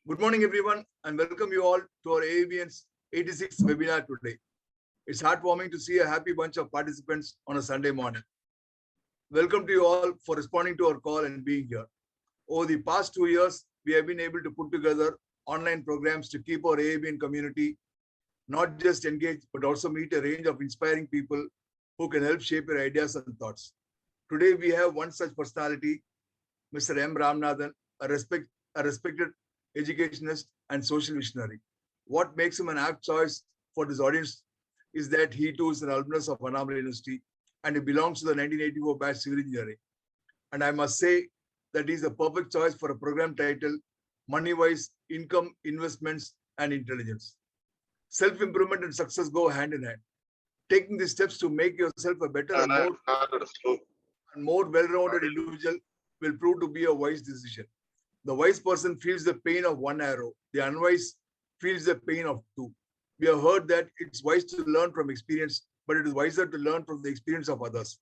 Good morning, everyone, and welcome you all to our AABN's 86th webinar today. It's heartwarming to see a happy bunch of participants on a Sunday morning. Welcome to you all for responding to our call and being here. Over the past 2 years, we have been able to put together online programs to keep our AABN community not just engaged, but also meet a range of inspiring people who can help shape your ideas and thoughts. Today, we have one such personality, Mr. M. Ramanathan, a respected educationist and social visionary. What makes him an apt choice for this audience is that he too is an alumnus of Annamalai University and he belongs to the 1984 batch civil engineering. And I must say that he is a perfect choice for a program titled Money-Wise, Income, Investments, and Intelligence. Self-improvement and success go hand in hand. Taking the steps to make yourself a better and more well-rounded individual will prove to be a wise decision. The wise person feels the pain of one arrow. The unwise feels the pain of two. We have heard that it's wise to learn from experience, but it is wiser to learn from the experience of others.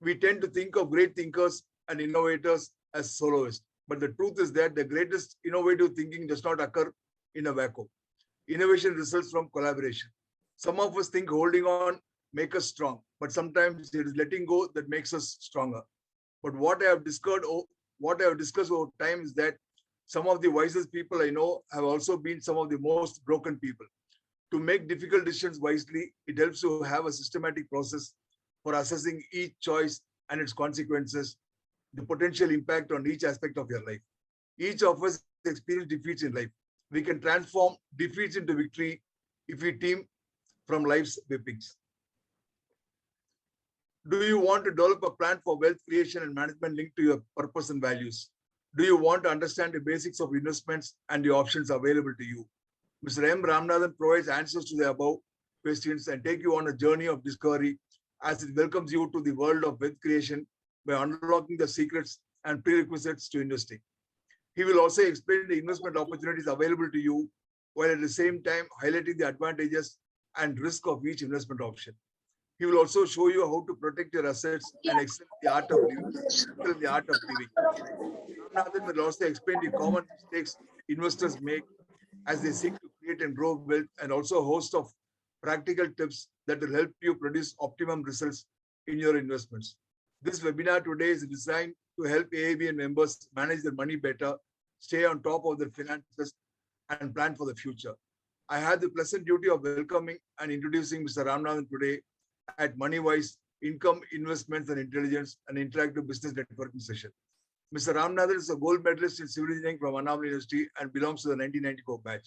We tend to think of great thinkers and innovators as soloists, but the truth is that the greatest innovative thinking does not occur in a vacuum. Innovation results from collaboration. Some of us think holding on makes us strong, but sometimes it is letting go that makes us stronger. But what I have discussed over time is that some of the wisest people I know have also been some of the most broken people. To make difficult decisions wisely, it helps to have a systematic process for assessing each choice and its consequences, the potential impact on each aspect of your life. Each of us experience defeats in life. We can transform defeats into victory if we team from life's whippings. Do you want to develop a plan for wealth creation and management linked to your purpose and values? Do you want to understand the basics of investments and the options available to you? Mr. M. Ramanathan provides answers to the above questions and take you on a journey of discovery as it welcomes you to the world of wealth creation by unlocking the secrets and prerequisites to investing. He will also explain the investment opportunities available to you while at the same time highlighting the advantages and risk of each investment option. He will also show you how to protect your assets and excel in the art of living. Ramanathan will also explain the common mistakes investors make as they seek to create and grow wealth, and also a host of practical tips that will help you produce optimum results in your investments. This webinar today is designed to help AABN members manage their money better, stay on top of their finances, and plan for the future. I have the pleasant duty of welcoming and introducing Mr. Ramanathan today at Money-Wise, Income, Investments, and Intelligence, an interactive business networking session. Mr. Ramanathan is a gold medalist in civil engineering from Annamalai University and belongs to the 1994 batch.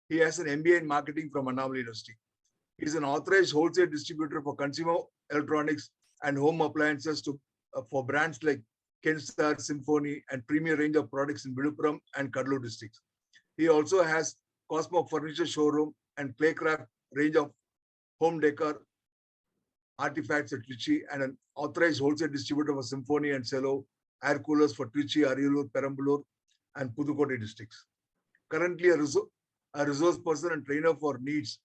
He has an MBA in marketing from Annamalai University. He is an authorized wholesale distributor for consumer electronics and home appliances for brands like Kenstar, Symphony, and premier range of products in Viluppuram and Kadalur districts. He also has Cosmo Furniture Showroom and Claycraft range of home decor artifacts at Trichy and an authorized wholesale distributor for Symphony and Cello air coolers for Trichy, Ariyalur, Perambulur, and Pudukkottai districts. Currently a resource person and trainer for NEEDS,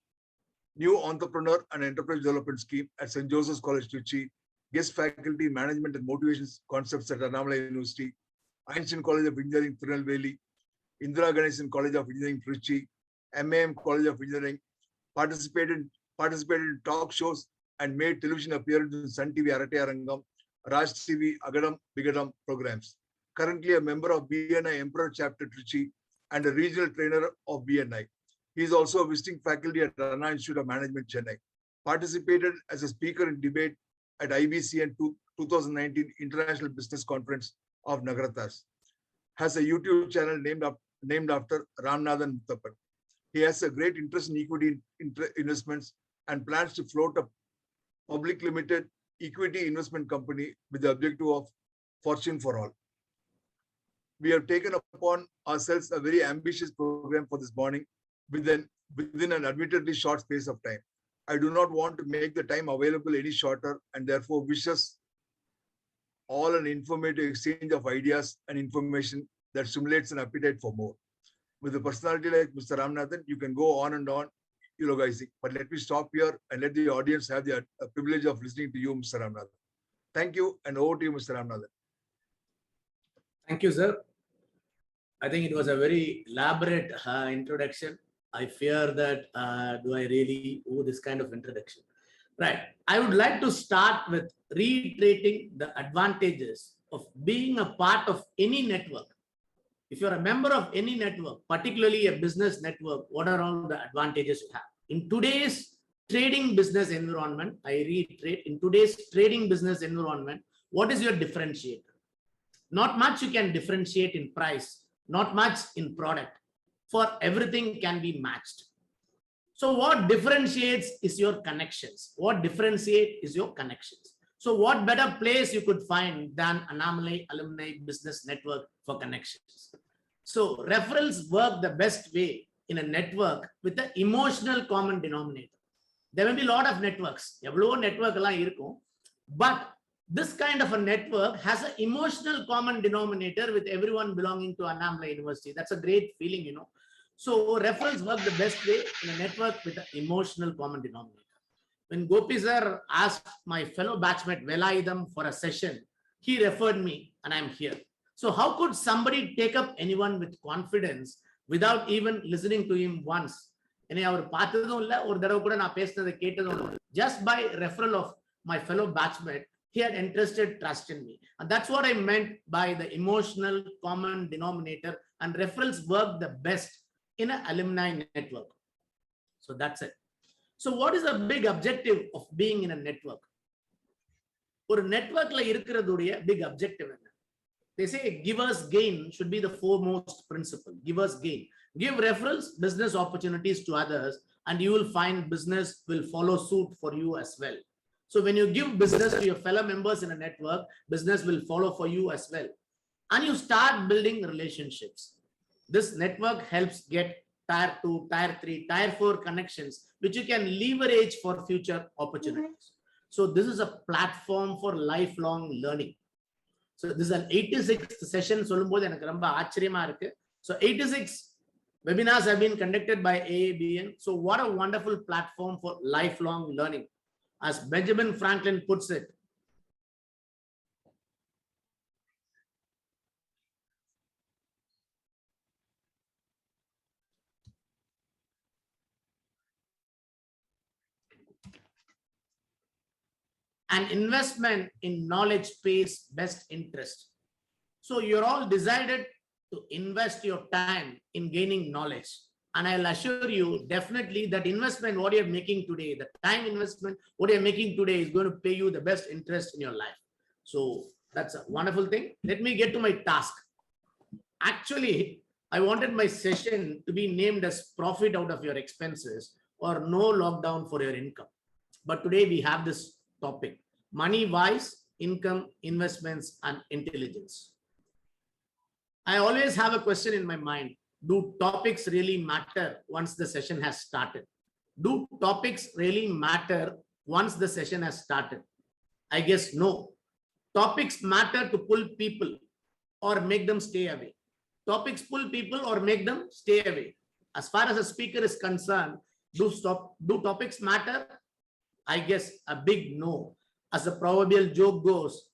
New Entrepreneur and Enterprise Development Scheme at St. Joseph's College, Trichy, guest faculty in Management and Motivation Concepts at Annamalai University, Einstein College of Engineering, Tirunelveli, Indira Ganesan College of Engineering, Trichy, MAM College of Engineering, participated in talk shows and made television appearances in Sun TV, Arate Arangam, Raj TV, Agadam, Bigadam programs. Currently a member of BNI Emperor Chapter Trichy and a regional trainer of BNI. He is also a visiting faculty at Anna Institute of Management, Chennai. Participated as a speaker in debate at IBCN 2019 International Business Conference of Nagarathas. Has a YouTube channel named after Ramanathan Muthappan. He has a great interest in equity investments and plans to float a public limited equity investment company with the objective of fortune for all. We have taken upon ourselves a very ambitious program for this morning within an admittedly short space of time. I do not want to make the time available any shorter and therefore wish us all an informative exchange of ideas and information that stimulates an appetite for more. With a personality like Mr. Ramanathan, you can go on and on eulogizing, but let me stop here and let the audience have the privilege of listening to you, Mr. Ramanathan. Thank you, and over to you, Mr. Ramanathan. Thank you, sir. I think it was a very elaborate introduction. I fear that, do I really owe this kind of introduction? Right. I would like to start with reiterating the advantages of being a part of any network. If you're a member of any network, particularly a business network, what are all the advantages you have? In today's trading business environment, I reiterate, in today's trading business environment, what is your differentiator? Not much you can differentiate in price, not much in product. For everything can be matched. So what differentiates is your connections. What differentiates is your connections. So what better place you could find than Anomaly Alumni Business Network for connections? So referrals work the best way in a network with the emotional common denominator. There may be a lot of networks, but this kind of a network has an emotional common denominator with everyone belonging to Anomaly University. That's a great feeling, you know. So referrals work the best way in a network with an emotional common denominator. When Gopi sir asked my fellow batchmate Velaidam for a session, he referred me and I'm here. So how could somebody take up anyone with confidence without even listening to him once? Just by referral of my fellow batchmate, he had entrusted trust in me. And that's what I meant by the emotional common denominator, and referrals work the best in an alumni network. So that's it. So what is the big objective of being in a network? For a network like big objective. They say givers gain should be the foremost principle. Givers gain. Give referrals, business opportunities to others, and you will find business will follow suit for you as well. So when you give business to your fellow members in a network, business will follow for you as well. And you start building relationships. This network helps get tier 2, tier 3, tier 4 connections, which you can leverage for future opportunities. So this is a platform for lifelong learning. So this is an 86th session. So 86 webinars have been conducted by AABN. So what a wonderful platform for lifelong learning. As Benjamin Franklin puts it, an investment in knowledge pays best interest. So you're all decided to invest your time in gaining knowledge. And I'll assure you definitely that investment, what you're making today, the time investment, what you're making today is going to pay you the best interest in your life. So that's a wonderful thing. Let me get to my task. Actually, I wanted my session to be named as profit out of your expenses or no lockdown for your income. But today we have this topic, money wise, income, investments, and intelligence. I always have a question in my mind. Do topics really matter once the session has started? Do topics really matter once the session has started? I guess no. Topics matter to pull people or make them stay away. Topics pull people or make them stay away. As far as a speaker is concerned, do topics matter? I guess a big no. As the proverbial joke goes,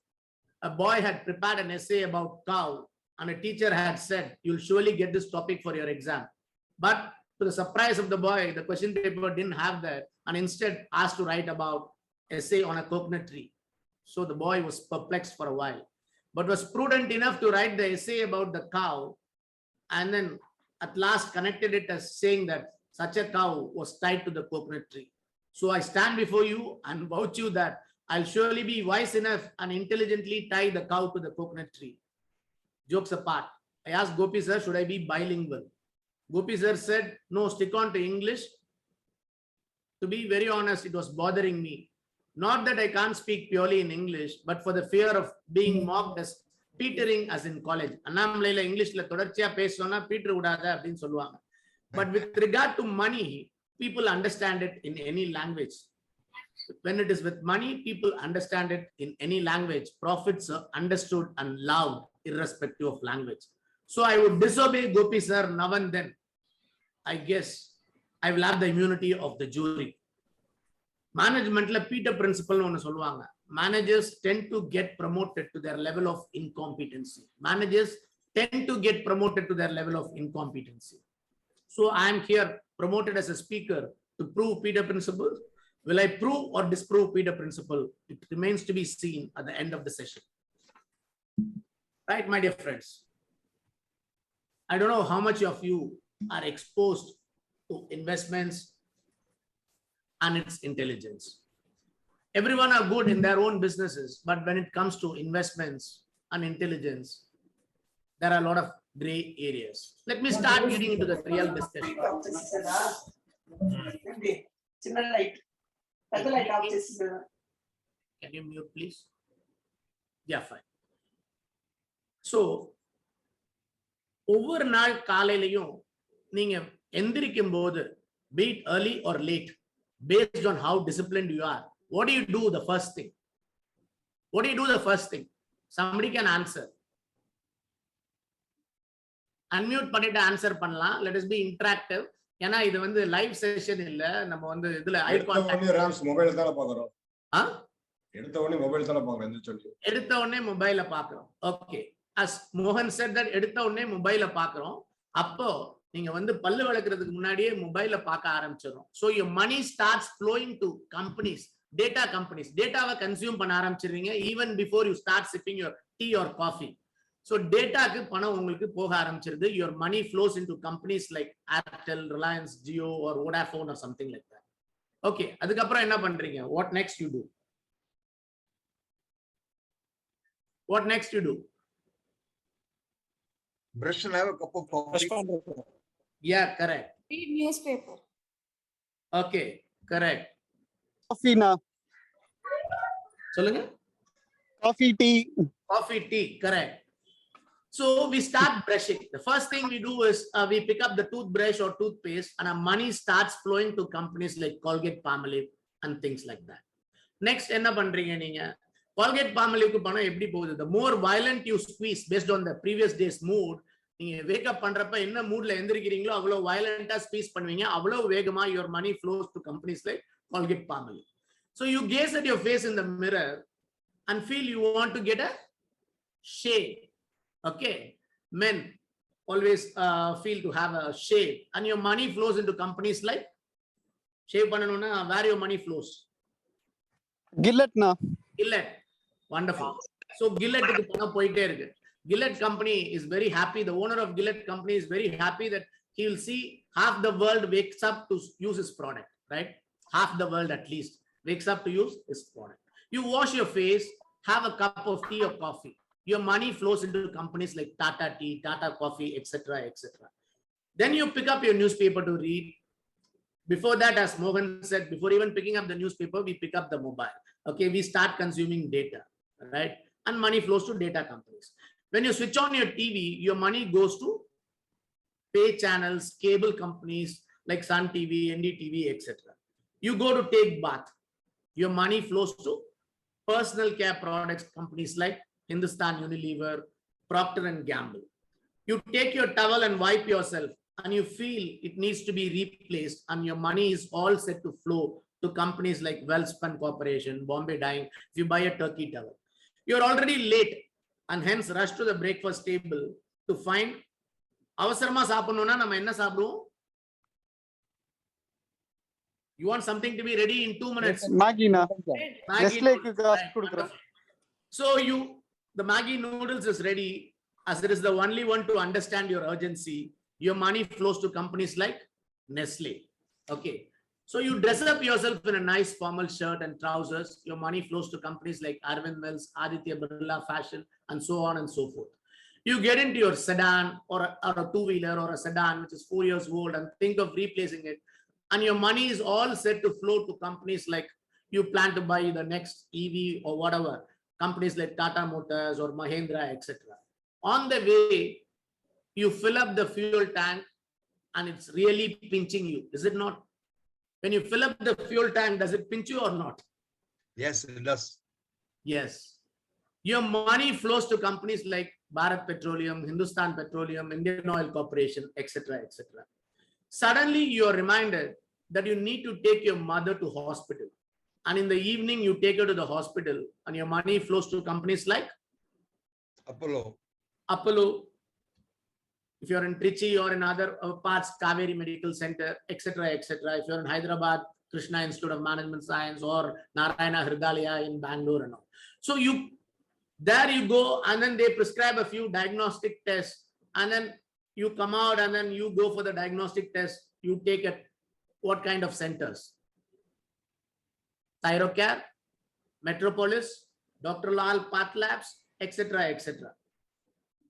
a boy had prepared an essay about cow, and a teacher had said, you'll surely get this topic for your exam. But to the surprise of the boy, the question paper didn't have that, and instead asked to write about essay on a coconut tree. So the boy was perplexed for a while, but was prudent enough to write the essay about the cow, and then at last connected it as saying that such a cow was tied to the coconut tree. So I stand before you and vouch you that I'll surely be wise enough and intelligently tie the cow to the coconut tree. Jokes apart, I asked Gopi sir, should I be bilingual? Gopi sir said, no, stick on to English. To be very honest, it was bothering me. Not that I can't speak purely in English, but for the fear of being mocked as petering as in college. Annamalayla English la thodarchiya pesona peter udada appdin solluvaanga. But with regard to money, people understand it in any language. When it is with money, people understand it in any language. Profits are understood and loved irrespective of language. So I would disobey Gopi sir now and then. I guess I will have the immunity of the jury. Management la Peter principle onu solluvaanga. Managers tend to get promoted to their level of incompetency. Managers tend to get promoted to their level of incompetency. So I am here promoted as a speaker to prove Peter principle. Will I prove or disprove Peter principle? It remains to be seen at the end of the session. Right, my dear friends? I don't know how much of you are exposed to investments and its intelligence. Everyone are good in their own businesses, but when it comes to investments and intelligence, there are a lot of gray areas. Let me start getting into the real discussion. Can you mute, please? Yeah, fine. So, ஒவ்வொரு நாள் காலையிலையும் நீங்க எந்திரிக்கும் போது, be it early or late, based on how disciplined you are, what do you do the first thing? What do you do the first thing? Somebody can answer. Unmute பண்ணிட்டு answer பண்ணலாம். Let us be interactive. ஏன்னா இது வந்து live session இல்ல, நம்ம வந்து இதுல eye contact rams mobile தான பாக்குறோம். எடுத்த உடனே மொபைல பாக்குறோம். Okay, as Mohan said that எடுத்த உடனே மொபைல பாக்குறோம். அப்போ நீங்க வந்து பல்லு விளக்குறதுக்கு முன்னாடியே மொபைல பார்க்க ஆரம்பிச்சிடும். So your money starts flowing to companies, data companies. டேட்டாவை கன்சியூம் பண்ண ஆரம்பிச்சிடுறீங்க even before you start sipping your tea or coffee. So டேட்டாக்கு பணம் உங்களுக்கு போக ஆரம்பிச்சிருது. Your money flows into companies like Airtel, Reliance, Jio or Vodafone or something like that. Okay, அதுக்கப்புறம் என்ன பண்றீங்க? What next you do? What next you do? Brush and have a cup of coffee. Yeah, correct. Read newspaper. Okay, correct. Coffee na. சொல்லுங்க. Coffee, tea. Coffee, tea, correct. So we start brushing. The first thing we do is we pick up the toothbrush or toothpaste and our money starts flowing to companies like Colgate, Palmolive and things like that. Next, என்ன பண்றீங்க நீங்க? Colgate, Palmolive க்கு பணம் எப்படி போகுது? The more violent you squeeze based on the previous day's mood, நீங்க wake up பண்றப்ப என்ன மூட்ல எந்திரிக்கிறீங்களோ அவ்வளவு violent-ஆ squeeze பண்ணுவீங்க. அவ்வளவு வேகமா your money flows to companies like Colgate, Palmolive. So you gaze at your face in the mirror and feel you want to get a shave. Okay, men always feel to have a shave and your money flows into companies like shave பண்ணனும்னா where your money flows? Gillette na. Gillette. Wonderful. So Gillette க்கு பணம் போயிட்டே இருக்கு. Gillette company is very happy. The owner of Gillette company is very happy that he will see half the world wakes up to use his product, right? Half the world at least wakes up to use his product. You wash your face, have a cup of tea or coffee. Your money flows into companies like Tata Tea, Tata Coffee, etc., etc. Then you pick up your newspaper to read. Before that, as Mohan said, before even picking up the newspaper, we pick up the mobile. Okay, we start consuming data, right? And money flows to data companies. When you switch on your TV, your money goes to pay channels, cable companies like Sun TV, NDTV, etc. You go to take bath. Your money flows to personal care products companies like Hindustan Unilever, Procter and Gamble. You take your towel and wipe yourself and you feel it needs to be replaced and your money is all set to flow to companies like Welspun Corporation, Bombay Dyeing. If you buy a turkey towel, you're already late and hence rush to the breakfast table to find அவசரமா சாப்பிடணும்னா நம்ம என்ன சாப்பிடுவோம்? You want something to be ready in 2 minutes. Maggi na. Nestle ku gas Right, kudukrom. wonderful. So the Maggi noodles is ready as it is the only one to understand your urgency. Your money flows to companies like Nestle. Okay. So you dress up yourself in a nice formal shirt and trousers. Your money flows to companies like Arvind Mills, Aditya Birla Fashion, and so on and so forth. You get into your sedan or a two-wheeler or a sedan which is 4 years old and think of replacing it. And your money is all set to flow to companies like you plan to buy the next EV or whatever, companies like Tata Motors or Mahindra, etc. On the way, you fill up the fuel tank and it's really pinching you, is it not? When you fill up the fuel tank, does it pinch you or not? Yes, it does. Yes. Your money flows to companies like Bharat Petroleum, Hindustan Petroleum, Indian Oil Corporation, etc., etc. Suddenly, you are reminded that you need to take your mother to hospital. And in the evening, you take her to the hospital and your money flows to companies like Apollo. Apollo, If you're in Trichy or in other parts, Kaveri Medical Center, etc., etc. If you're in Hyderabad, Krishna Institute of Management Science, or Narayana Hridalaya in Bangalore and all. So there you go, and then they prescribe a few diagnostic tests, and then you come out and then you go for the diagnostic test. You take it. What kind of centers? Thyrocare, Metropolis, Dr. Lal Path Labs, etc., etc.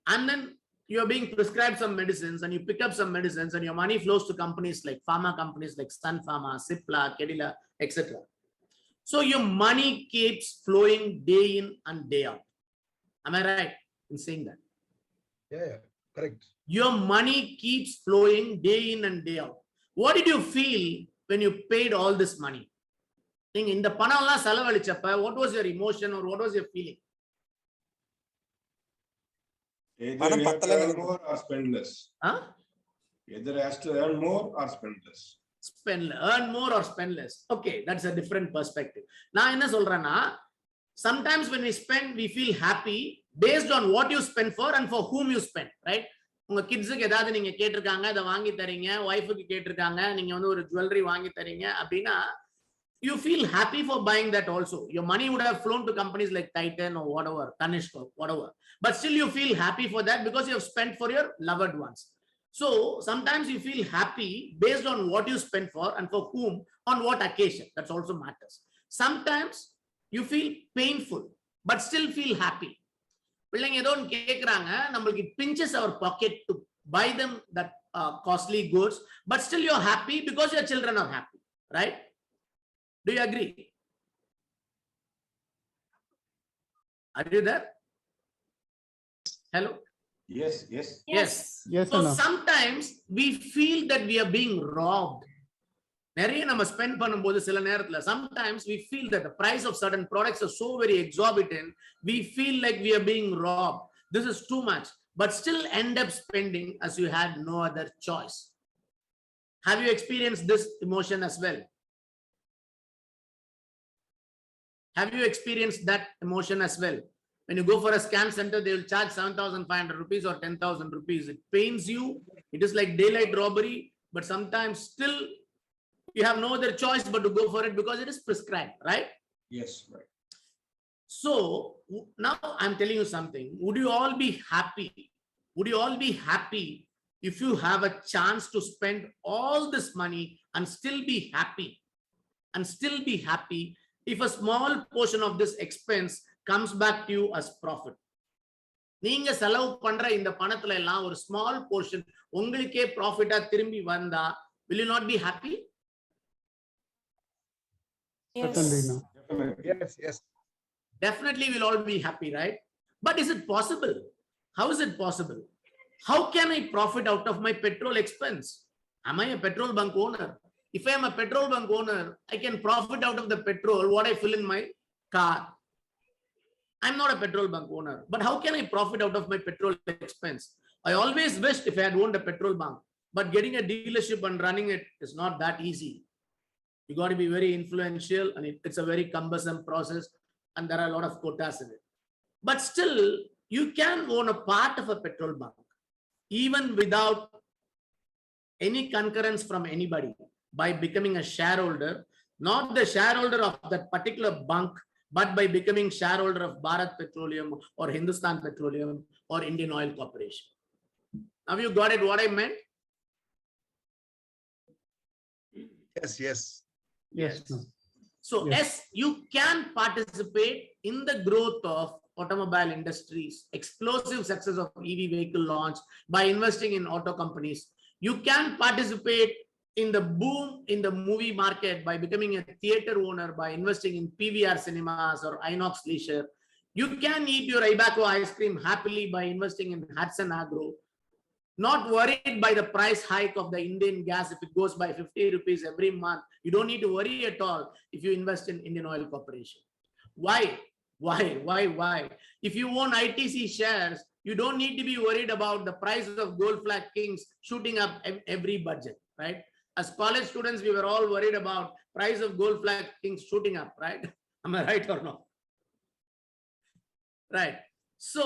And then you're being prescribed some medicines and you pick up some medicines and your money flows to companies like pharma companies like Sun Pharma, Cipla, Kedila, etc. So your money keeps flowing day in and day out. Am I right in saying that? Yeah, correct. Your money keeps flowing day in and day out. What did you feel when you paid all this money? In the panala salavalichappa, what was your emotion or what was your feeling? Either we have to earn more or spend less. Huh? Either has to earn more or spend less. Earn more or spend less. Okay, that's a different perspective. Now, sometimes when we spend, we feel happy based on what you spend for and for whom you spend, right? உங்க கிட்ஸுக்கு ஏதாவது நீங்க கேட்டிருக்காங்க, அதை வாங்கி தரீங்க, ஒய்ஃபுக்கு கேட்டிருக்காங்க, நீங்க வந்து ஒரு ஜுவல்லரி வாங்கி தரீங்க அப்படின்னா, you feel happy for buying that also. Your money would have flown to companies like Titan or whatever, Tanishq or whatever. But still you feel happy for that because you have spent for your loved ones. So sometimes you feel happy based on what you spend for and for whom, on what occasion. That also matters. Sometimes you feel painful, but still feel happy. It pinches our pocket to buy them that costly goods, but still you're happy because your children are happy, right? Do you agree? Are you there? Hello? Yes, yes. Yes. Yes, So Anna. sometimes we feel that we are being robbed. Sometimes we feel that the price of certain products are so very exorbitant, we feel like we are being robbed. This is too much, but still end up spending as you had no other choice. Have you experienced this emotion as well? Have you experienced that emotion as well? When you go for a scan center, they will charge 7,500 rupees or 10,000 rupees. It pains you. It is like daylight robbery, but sometimes still you have no other choice but to go for it because it is prescribed, right? Yes, right. So now I'm telling you something. Would you all be happy? Would you all be happy if you have a chance to spend all this money and still be happy? And still be happy if a small portion of this expense comes back to you as profit. நீங்க செலவு பண்ற இந்த பணத்துல எல்லாம் ஒரு small portion உங்களுக்கே profit திரும்பி வந்தா, will you not be happy? Certainly no. Yes, yes. Definitely we'll all be happy, right? But is it possible? How is it possible? How can I profit out of my petrol expense? Am I a petrol bunk owner? If I am a petrol bunk owner, I can profit out of the petrol what I fill in my car. I'm not a petrol bunk owner, but how can I profit out of my petrol expense? I always wished if I had owned a petrol bunk, but getting a dealership and running it is not that easy. You got to be very influential and it's a very cumbersome process and there are a lot of quotas in it. But still, you can own a part of a petrol bunk even without any concurrence from anybody by becoming a shareholder, not the shareholder of that particular bunk, but by becoming shareholder of Bharat Petroleum or Hindustan Petroleum or Indian Oil Corporation. Have you got it what I meant? Yes, yes. Yes. No. So Yes. yes, you can participate in the growth of automobile industries, explosive success of EV vehicle launch by investing in auto companies. You can participate in the boom in the movie market by becoming a theater owner by investing in PVR cinemas or Inox Leisure. You can eat your Ibaco ice cream happily by investing in Hudson Agro. Not worried by the price hike of the Indian gas if it goes by 50 rupees every month. You don't need to worry at all if you invest in Indian Oil Corporation. Why? Why? If you own ITC shares, you don't need to be worried about the price of Gold Flag Kings shooting up every budget, right? As college students, we were all worried about price of Gold Flag Kings shooting up, right? Am I right or not? Right. So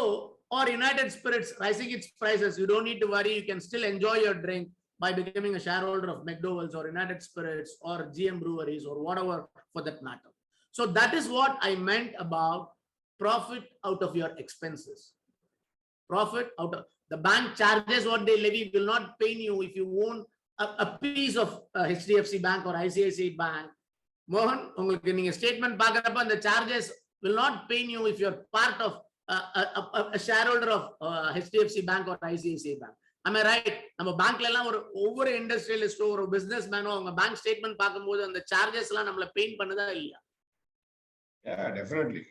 Or United Spirits rising its prices. You don't need to worry. You can still enjoy your drink by becoming a shareholder of McDowell's or United Spirits or GM Breweries or whatever for that matter. So that is what I meant about profit out of your expenses. Profit out of the bank charges what they levy will not pay you if you own a piece of HDFC Bank or ICICI Bank. Mohan, உங்களுக்கு statement பார்க்கறப்ப the charges will not pay you if you're part of a shareholder of HDFC Bank or ICICI Bank. Am I right? நம்ம பேங்க்ல எல்லாம் ஒவ்வொரு இண்டஸ்ட்ரியலிஸ்டோ ஒரு business மேனோ அவங்க bank statement பார்க்கும்போது அந்த சார்ஜஸ் எல்லாம் நம்மள பெயின் பண்ணுதா இல்லையா? Yeah, definitely.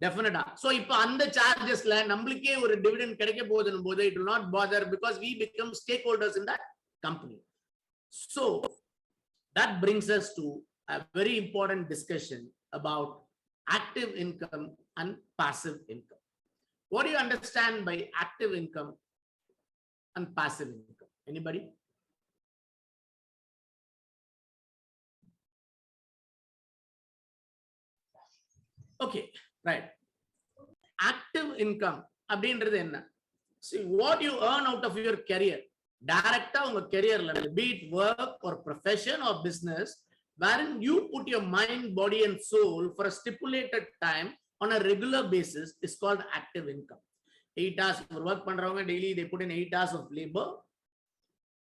Definitely. So இப்போ அந்த சார்ஜஸ்ல நம்மளுக்கே ஒரு டிவிடெண்ட் கிடைக்க போகுதுன்னு போது it will not bother because we become stakeholders in that company. So that brings us to a very important discussion about active income and passive income. What do you understand by active income and passive income? Anybody? Okay, right. Active income அப்படின்றது என்ன? See what you earn out of your career. Directly on your career level, be it work or profession or business, wherein you put your mind, body and soul for a stipulated time on a regular basis is called active income. 8 hours for work பண்றவங்க daily they put in 8 hours of labor.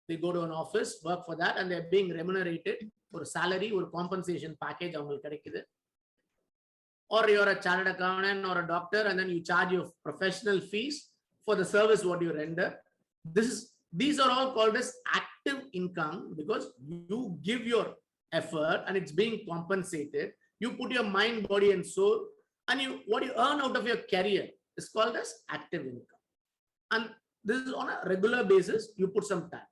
They go to an office, work for that and they're being remunerated for salary or compensation package அவங்களுக்கு கிடைக்குது. Or you're a chartered accountant or a doctor and then you charge your professional fees for the service what you render. These are all called as active income because you give your effort and it's being compensated. You put your mind, body and soul and what you earn out of your career is called as active income. And this is on a regular basis, you put some time.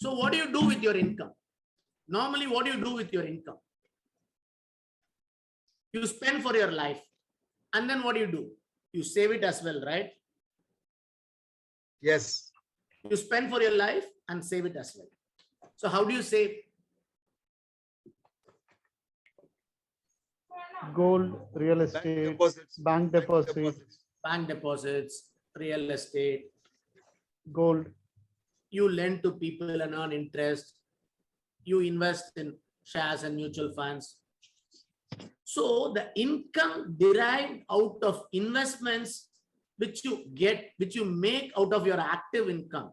So what do you do with your income? Normally, what do you do with your income? You spend for your life. And then what do you do? You save it as well, right? Yes. You spend for your life and save it as well. So how do you save? Gold, real estate, bank deposits, Bank deposits, real estate. gold. You lend to people and earn interest. You invest in shares and mutual funds. So the income derived out of investments which you make out of your active income.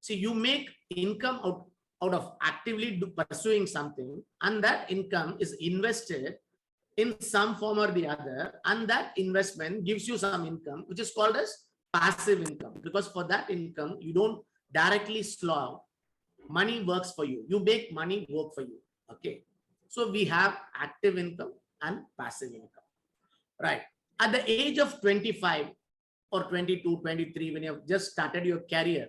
See, you make income out of actively pursuing something and that income is invested in some form or the other and that investment gives you some income which is called as passive income because for that income you don't directly slog. Money works for you. You make money work for you. Okay. So we have active income and passive income. Right. At the age of 25 or 22, 23, when you have just started your career,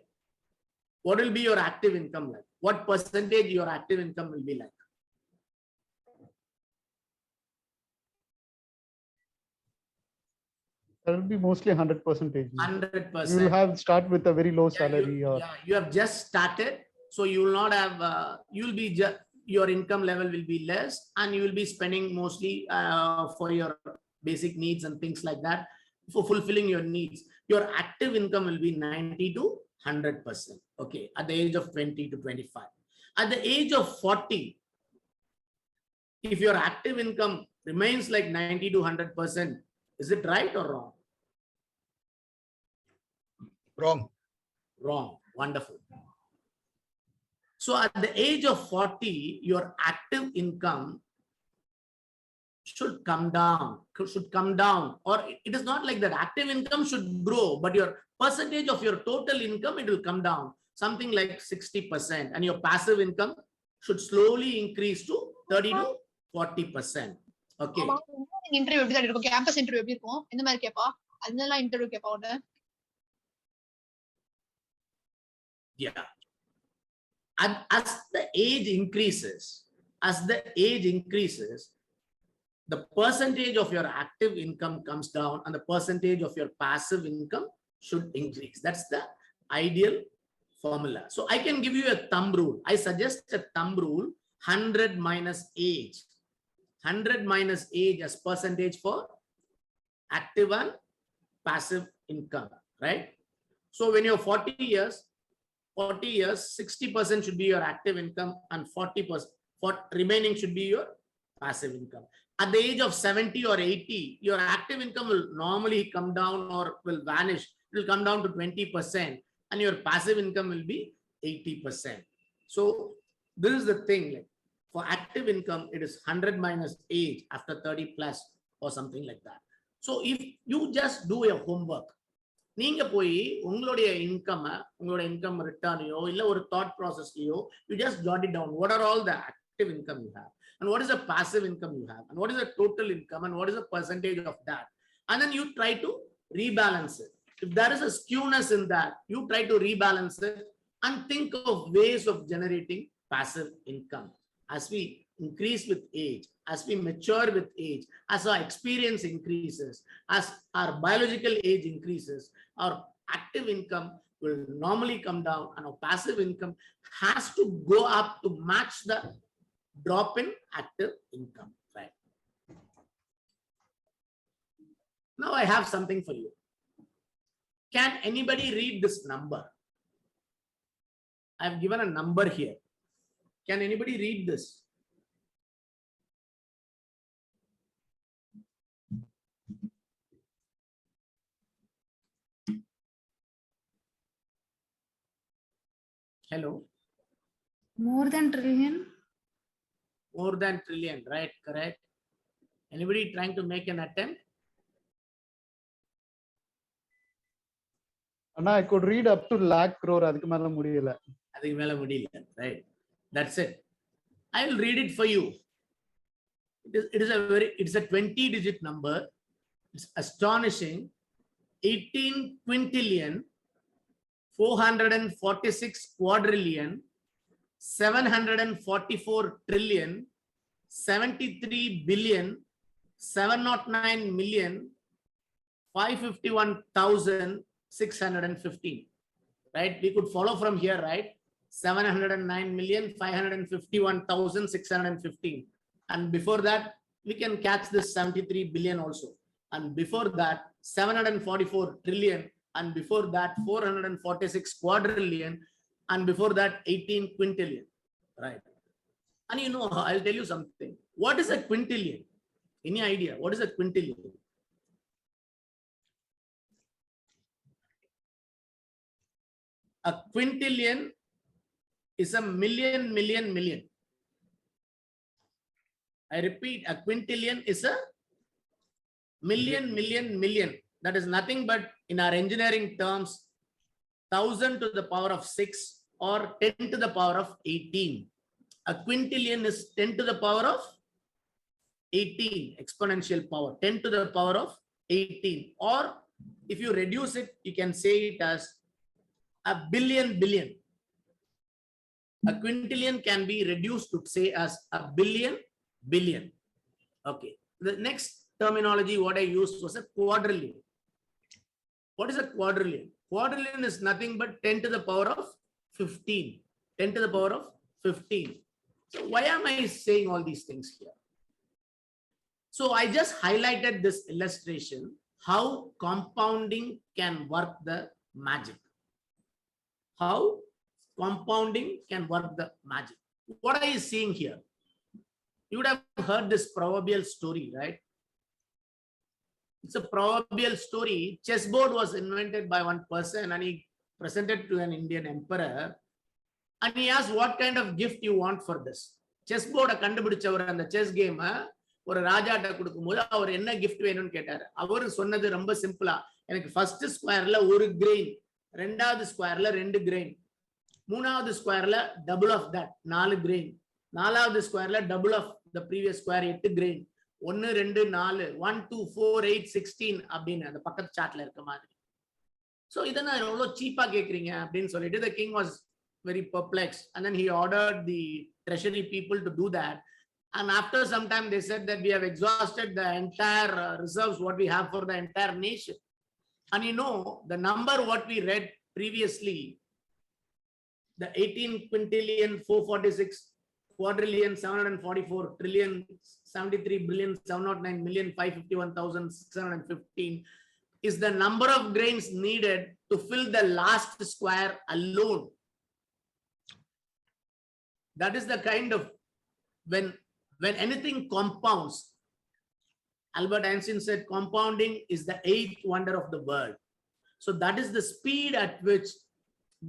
what will be your active income like? What percentage your active income will be like? That will be mostly 100%. 100%. You will have start with a very low salary. You have just started. So you will not have, your income level will be less and you will be spending mostly for your basic needs and things like that for fulfilling your needs. Your active income will be 90 to 100%. Okay. At the age of 20 to 25. At the age of 40, if your active income remains like 90 to 100%, is it right or wrong? Wrong. Wrong. Wonderful. So at the age of 40, your active income should come down, or it is not like that. Active income should grow, but your percentage of your total income, it will come down, something like 60%, and your passive income should slowly increase to 30 to 40%. Okay. Interview எப்படி தான் இருக்கும்? Campus interview எப்படி இருக்கும்? என்ன மாதிரி கேப்பா? அதெல்லாம் interview கேப்பா உடனே. Yeah. And as the age increases, the percentage of your active income comes down and the percentage of your passive income should increase. That's the ideal formula. So I can give you a thumb rule. I suggest a thumb rule, 100 minus age. 100 minus age as percentage for active and passive income, right? So when you're 40 years, 60% should be your active income and 40% for remaining should be your passive income. At the age of 70 or 80, your active income will normally come down or will vanish. It will come down to 20% and your passive income will be 80%. So this is the thing, like for active income, it is 100 minus age after 30 plus or something like that. So if you just do your homework, நீங்க போய் உங்களுடைய income return-யோ இல்ல ஒரு thought process-யோ you just jot it down. What are all the active income you have? And what is the passive income you have? And what is the total income? And what is the percentage of that? And then you try to rebalance it. If there is a skewness in that, you try to rebalance it and think of ways of generating passive income. As we increase with age, as we mature with age, as our experience increases, as our biological age increases, our active income will normally come down and our passive income has to go up to match the drop in active income, right? Now I have something for you. Can anybody read this number? I have given a number here. Can anybody read this? Hello? More than trillion? More than trillion, right? Correct. Anybody trying to make an attempt? Anna, I could read up to lakh crore. அதுக்கு மேல முடியல. அதுக்கு மேல முடியல, right? That's it. I will read it for you. It's a 20-digit number. It's astonishing. 18 quintillion, 446 quadrillion, 744 trillion, 73 billion, 709 million, 551,615. Right? We could follow from here, right? 709,551,615. And before that, we can catch this 73 billion also. And before that, 744 trillion. And before that, 446 quadrillion. And before that, 18 quintillion. Right? And you know, I'll tell you something. What is a quintillion? Any idea? What is a quintillion? A quintillion is a million. I repeat, a quintillion is a million. That is nothing but, in our engineering terms, 1000 to the power of 6 or 10 to the power of 18. A quintillion is 10 to the power of 18, exponential power, 10 to the power of 18. Or if you reduce it, you can say it as a billion. A quintillion can be reduced to say as a billion. Okay. The next terminology what I used was a quadrillion. What is a quadrillion? Quadrillion is nothing but 10 to the power of 15. 10 to the power of 15. So why am I saying all these things here? So I just highlighted this illustration, how compounding can work the magic. How compounding can work the magic. What are you seeing here? You would have heard this proverbial story, right? It's a proverbial story. Chessboard was invented by one person and he presented to an Indian emperor. And he asked, what kind of gift you want for this? Chessboard கண்டுபிடிச்சவர் அந்த chess game ஒரு ராஜாட்ட கொடுக்கும்போது அவர் என்ன gift வேணும்னு கேட்டாரு. அவர் சொன்னது ரொம்ப சிம்பிளா, எனக்கு ஃபர்ஸ்ட் ஸ்கொயர்ல ஒரு கிரெயின், ரெண்டாவது ஸ்கொயர்ல 2 கிரெயின், மூணாவது ஸ்கொயர்ல டபுள் ஆஃப் தட் 4 கிரெயின், நாலாவது ஸ்கொயர்ல double of the previous square 8 grain, 1 2 4 1 2 4 8 16 அப்படின்னு அந்த பக்கத்து சார்ட்ல இருக்க மாதிரி. சோ இதனா எவ்வளவு சீப்பா கேக்குறீங்க அப்படின்னு சொல்லிட்டு the king was very perplexed, and then he ordered the treasury people to do that. And after some time they said that we have exhausted the entire reserves what we have for the entire nation. And you know the number what we read previously, the 18 quintillion, 446 quadrillion, 744 trillion, 73 billion, 709 million, 551,615. is the number of grains needed to fill the last square alone. That is the kind of, when anything compounds, Albert Einstein said compounding is the 8th wonder of the world. So that is the speed at which,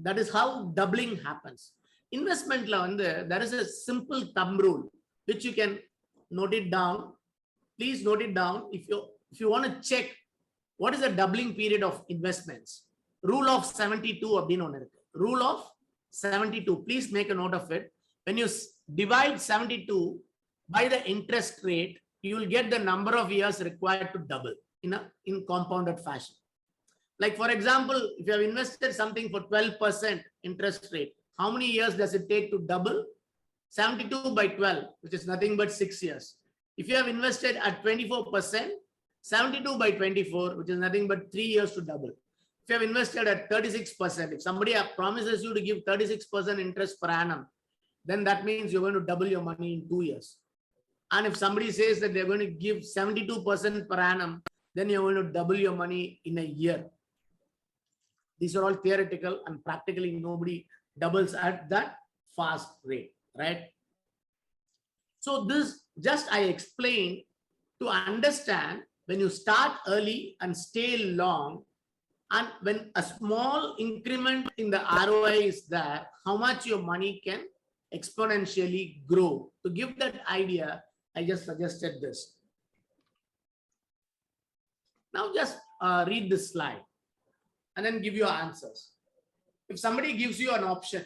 that is how doubling happens. Investment la there is a simple thumb rule which you can note it down. Please note it down. If you want to check what is the doubling period of investments, rule of 72 rule of 72. Please make a note of it. When you divide 72 by the interest rate, you will get the number of years required to double in compounded fashion. Like for example, if you have invested something for 12% interest rate, how many years does it take to double? 72 by 12, which is nothing but 6 years. If you have invested at 24%, 72 by 24, which is nothing but 3 years to double. If you have invested at 36%, if somebody promises you to give 36% interest per annum, then that means you're going to double your money in 2 years. And if somebody says that they're going to give 72% per annum, then you're going to double your money in a year. These are all theoretical, and practically nobody doubles at that fast rate, right? So this just I explained to understand when you start early and stay long, and when a small increment in the ROI is there, how much your money can exponentially grow. To give that idea, I just suggested this. Now just read this slide and then give your answers. If somebody gives you an option,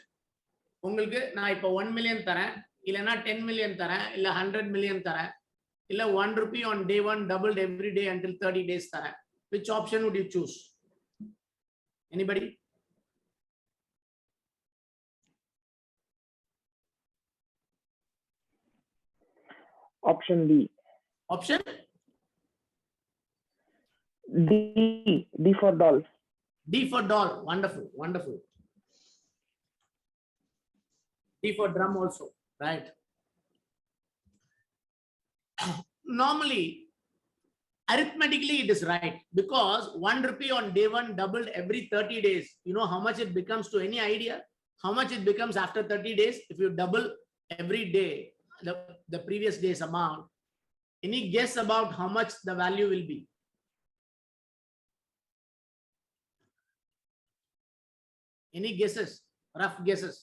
உங்களுக்கு நான் இப்ப 1 million தரேன், இல்லனா 10 million தரேன், இல்ல 100 million தரேன், இல்ல 1 rupee on day 1 doubled every day until 30 days தரேன், which option would you choose? Anybody? Option D. Option D. D for doll. D for doll. Wonderful, wonderful. D for drum also, right? Normally, arithmetically it is right, because 1 rupee on day 1 doubled every 30 days. You know how much it becomes? To any idea how much it becomes after 30 days if you double every day the previous day's amount? Any guess about how much the value will be? Any guesses? Rough guesses?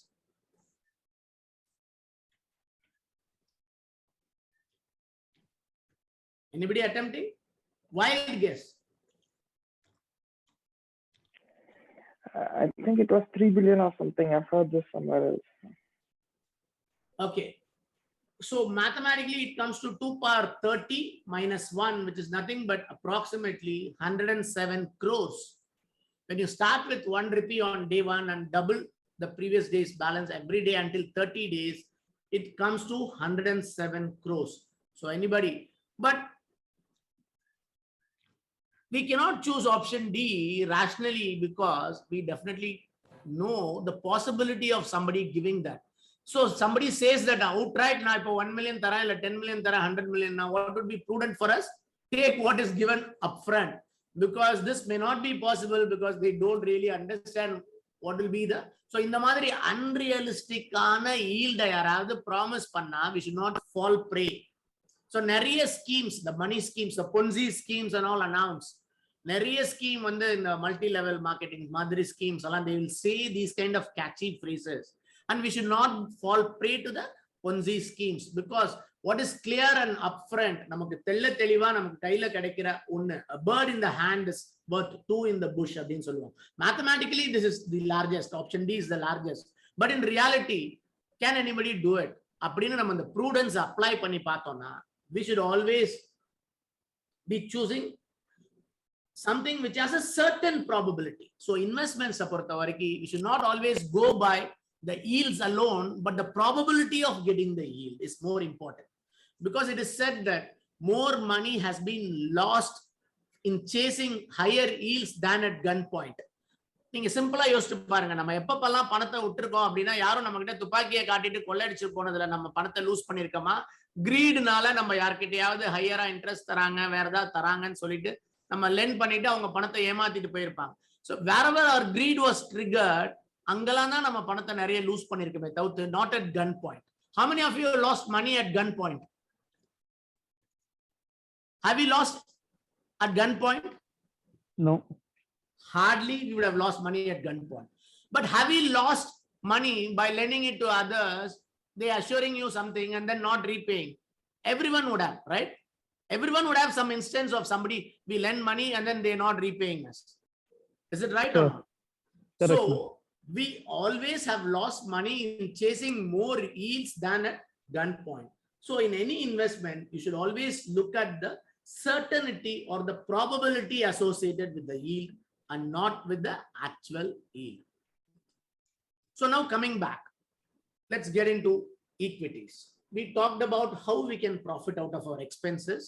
Anybody attempting? Wild guess. I think it was 3 billion or something. I've heard this somewhere else. Okay. So mathematically it comes to 2 power 30 minus 1, which is nothing but approximately 107 crores. When you start with 1 rupee on day 1 and double the previous day's balance every day until 30 days, it comes to 107 crores. So anybody, but we cannot choose option D rationally, because we definitely know the possibility of somebody giving that. So somebody says that outright, now 1 million tara, 10 million tara, 100 million. Now what would be prudent for us? Take what is given upfront, because this may not be possible, because they don't really understand what will be the. So in the madri unrealistic yield yaravadu promise panna, we should not fall prey. So nariya schemes, the money schemes, the Ponzi schemes and all announced. Nariya scheme in the multi-level marketing madri schemes, they will say these kind of catchy phrases. And we should not fall prey to the Ponzi schemes, because what is clear and upfront, a bird in the hand is worth 2 in the bush. Mathematically, this is the largest. Option D is the largest. But in reality, can anybody do it? The prudence apply panni paatona, we should always be choosing something which has a certain probability. So investments, we should not always go by the yields alone, but the probability of getting the yield is more important, because it is said that more money has been lost in chasing higher yields than at gunpoint. நீங்க சிம்பிளா யோசிச்சு பாருங்க, நம்ம எப்பப்பெல்லாம் பணத்தை விட்டுருக்கோம் அப்படின்னா, யாரும் நம்ம கிட்ட துப்பாக்கியை காட்டிட்டு கொள்ளையடிச்சு போனதுல நம்ம பணத்தை லூஸ் பண்ணிருக்கோமா? கிரீடுனால நம்ம யார்கிட்டயாவது ஹையரா இன்ட்ரெஸ்ட் தராங்க, வேற ஏதாவது தராங்கன்னு சொல்லிட்டு நம்ம lend பண்ணிட்டு அவங்க பணத்தை ஏமாத்திட்டு போயிருப்பாங்க. So wherever our greed was triggered, அங்கெல்லாம் தான் நம்ம பணத்தை நிறைய லூஸ் பண்ணிருக்கோமே தவிர்த்து not at gunpoint. How many of you have lost money at gunpoint? Have you lost at gunpoint? No. Hardly we would have lost money at gunpoint. But have you lost money by lending it to others, they assuring you something and then not repaying? Everyone would have, right? Everyone would have some instance of somebody, we lend money and then they're not repaying us. Is it right? Sure. Or not? Correct. So we always have lost money in chasing more yields than at gunpoint. So in any investment, you should always look at the certainty or the probability associated with the yield and not with the actual yield. So now coming back, let's get into equities. We talked about how we can profit out of our expenses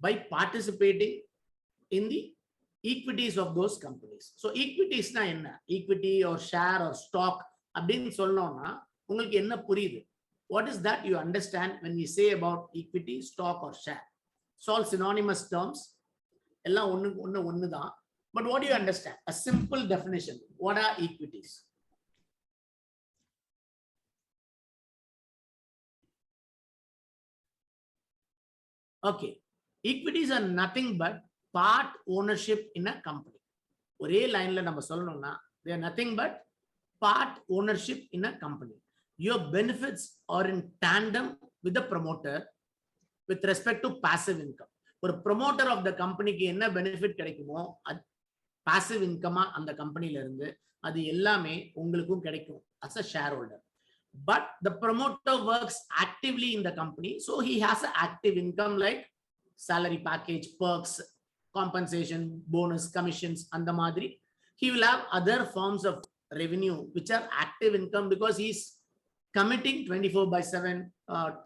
by participating in the equities of those companies. So equities na enna? Equity or share or stock அப்படினு சொல்லணும்னா உங்களுக்கு என்ன புரியுது? What is that you understand when we say about equity, stock or share? It's all synonymous terms. எல்லாம் ஒண்ணு தான். But what do you understand? A simple definition. What are equities? Okay. Equities are nothing but part ownership in a company. ஒரே லைன்ல நம்ம சொல்லணும்னா they are nothing but part ownership in a company. Your benefits are in tandem with the promoter with respect to passive income. ஒரு promoter of the companyக்கு என்ன benefit கிடைக்குமோ passive income அந்த கம்பெனில இருந்து அது எல்லாமே உங்களுக்கும் கிடைக்கும் as a shareholder. But the promoter works actively in the company, so he has an active income like salary package, perks, compensation, bonus, commissions, and the madri. He will have other forms of revenue which are active income because he's committing 24/7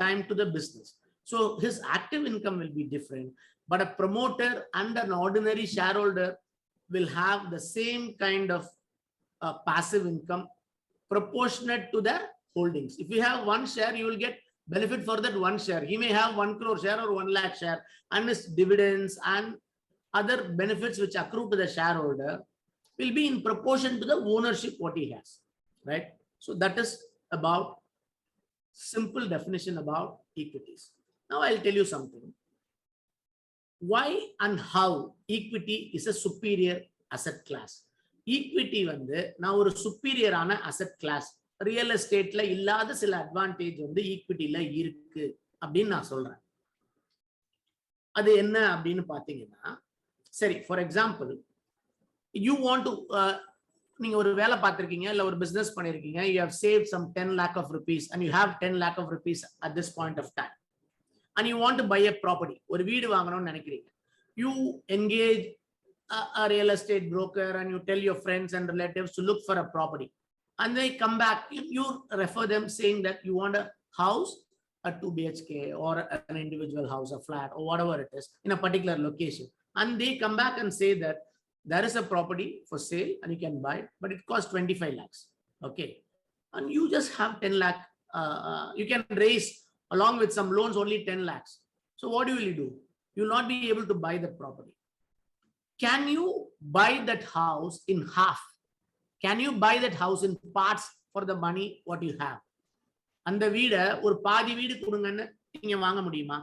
time to the business. So his active income will be different, but a promoter and an ordinary shareholder will have the same kind of passive income proportionate to their holdings. If you have one share, you will get benefit for that one share. He may have 1 crore share or 1 lakh share, and his dividends and other benefits which accrue to the shareholder will be in proportion to the ownership what he has, right? So that is about simple definition about equities. Now I'll tell you something. Why and how equity is a superior asset class. Equity வந்து நான் ஒரு superior-ஆன asset class. Real எஸ்டேட்ல இல்லாத சில advantage வந்து ஈக்விட்டில இருக்கு அப்படின்னு நான் சொல்றேன். அது என்ன அப்படின்னு பாத்தீங்கன்னா, சரி, for example, you want to, நீங்க ஒரு வேலை பார்த்திருக்கீங்க இல்ல ஒரு பிசினஸ் பண்ணிருக்கீங்க, you have save some 10 lakh of rupees and you have 10 lakh of rupees at this point of time and you want to buy a property. ஒரு வீடு வாங்கணும்னு நினைக்கிறீங்க. You engage a real estate broker and you tell your friends and relatives to look for a property. And they come back, you refer them saying that you want a house, a 2 BHK or an individual house, a flat or whatever it is in a particular location. And they come back and say that there is a property for sale and you can buy it, but it costs 25 lakhs. Okay. And you just have 10 lakh. You can raise along with some loans only 10 lakhs. So what will you do? You will not be able to buy that property. Can you buy that house in half? Can you buy that house in parts for the money what you have? அந்த வீட ஒரு பாதி வீடு கொடுங்கன்னு நீங்க வாங்க முடியுமா?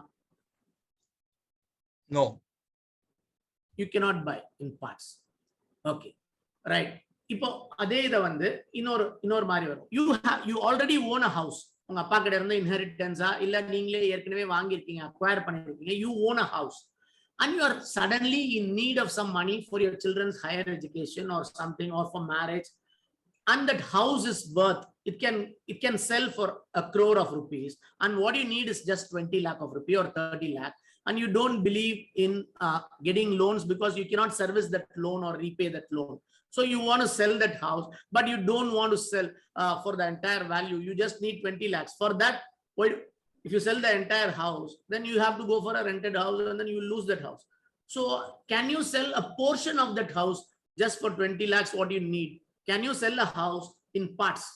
No. You cannot buy in parts. Okay, right. இப்போ அதே இத வந்து இன்னொரு மாதிரி வரும். You already own a house. உங்க அப்பா கிட்ட இருந்து இன்ஹெரிட்டன்ஸா இல்ல நீங்களே ஏற்கனவே வாங்கியிருக்கீங்க, அக்வயர் பண்ணிருக்கீங்க. You own a house and you are suddenly in need of some money for your children's higher education or something, or for marriage, and that house is worth, it can sell for 1 crore of rupees, and what you need is just 20 lakh of rupee or 30 lakh, and you don't believe in getting loans because you cannot service that loan or repay that loan. So you want to sell that house, but you don't want to sell for the entire value. You just need 20 lakhs. For that, if you sell the entire house, then you have to go for a rented house and then you will lose that house. So can you sell a portion of that house just for 20 lakhs what you need? Can you sell a house in parts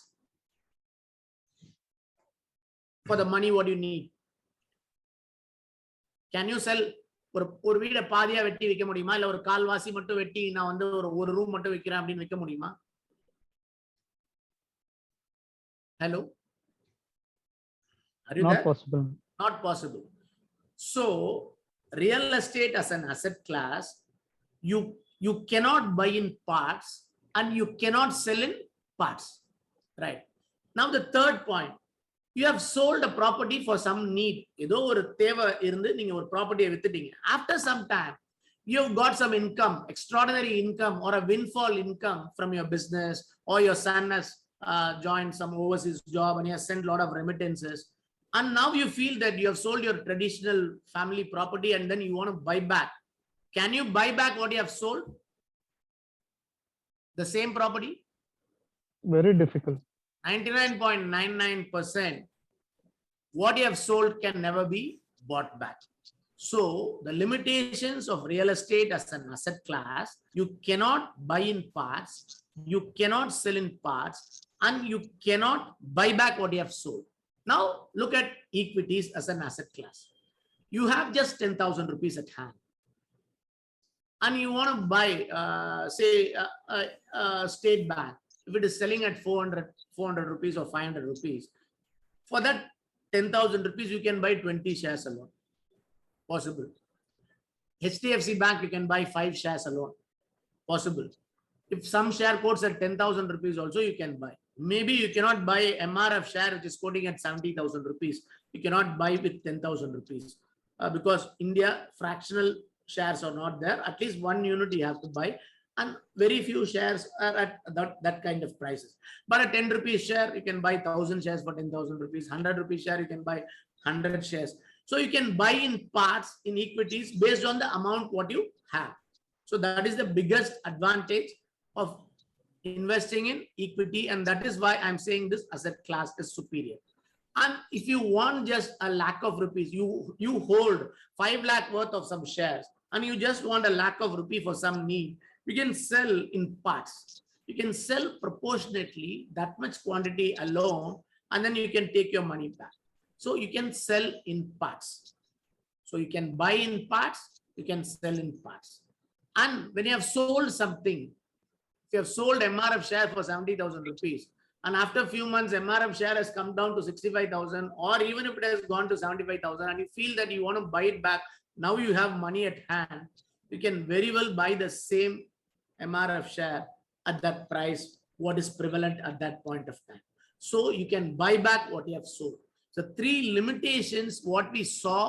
for the money what you need? Can you sell ஒரு வீட பாதியா வெட்டி வைக்க முடியுமா? இல்ல ஒரு கால்வாசி மட்டும் வெட்டி நான் வந்து ஒரு ரூம் மட்டும் வைக்கிறேன் அப்படின்னு வைக்க முடியுமா? Hello? Are you Not there? possible. Not possible. So real estate as an asset class, you cannot buy in parts and you cannot sell in parts, right? Now the third point, you have sold a property for some need. ஏதோ ஒரு தேவை இருந்து நீங்க ஒரு ப்ராப்பர்ட்டியை வித்துட்டீங்க. After some time you have got some income, extraordinary income or a windfall income from your business, or your son has joined some overseas job and he has sent a lot of remittances, and now you feel that you have sold your traditional family property and then you want to buy back. Can you buy back what you have sold? The same property? Very difficult. 99.99% what you have sold can never be bought back. So the limitations of real estate as an asset class, you cannot buy in parts, you cannot sell in parts, and you cannot buy back what you have sold. Now look at equities as an asset class. You have just 10,000 rupees at hand and you want to buy say State Bank. If it is selling at 400 rupees or 500 rupees, for that 10,000 rupees you can buy 20 shares alone. Possible. HDFC Bank, you can buy 5 shares alone. Possible. If some share quotes at 10,000 rupees also, you can buy. Maybe you cannot buy MRF share which is quoting at 70,000 rupees. You cannot buy with 10,000 rupees because India fractional shares are not there. At least one unit you have to buy, and very few shares are at that kind of prices. But a 10 rupees share, you can buy 1,000 shares for 10,000 rupees. 100 rupees share, you can buy 100 shares. So you can buy in parts in equities based on the amount what you have. So that is the biggest advantage of investing in equity, and that is why I'm saying this asset class is superior. And if you want just a lakh of rupees, you hold 5 lakh worth of some shares and you just want a lakh of rupee for some need, you can sell in parts. You can sell proportionately that much quantity alone, and then you can take your money back. So you can sell in parts. So you can buy in parts, you can sell in parts. And when you have sold something, if you have sold MRF share for 70,000 rupees, and after a few months MRF share has come down to 65,000, or even if it has gone to 75,000, and you feel that you want to buy it back, now you have money at hand, you can very well buy the same MRF share at that price what is prevalent at that point of time. So you can buy back what you have sold. So 3 limitations what we saw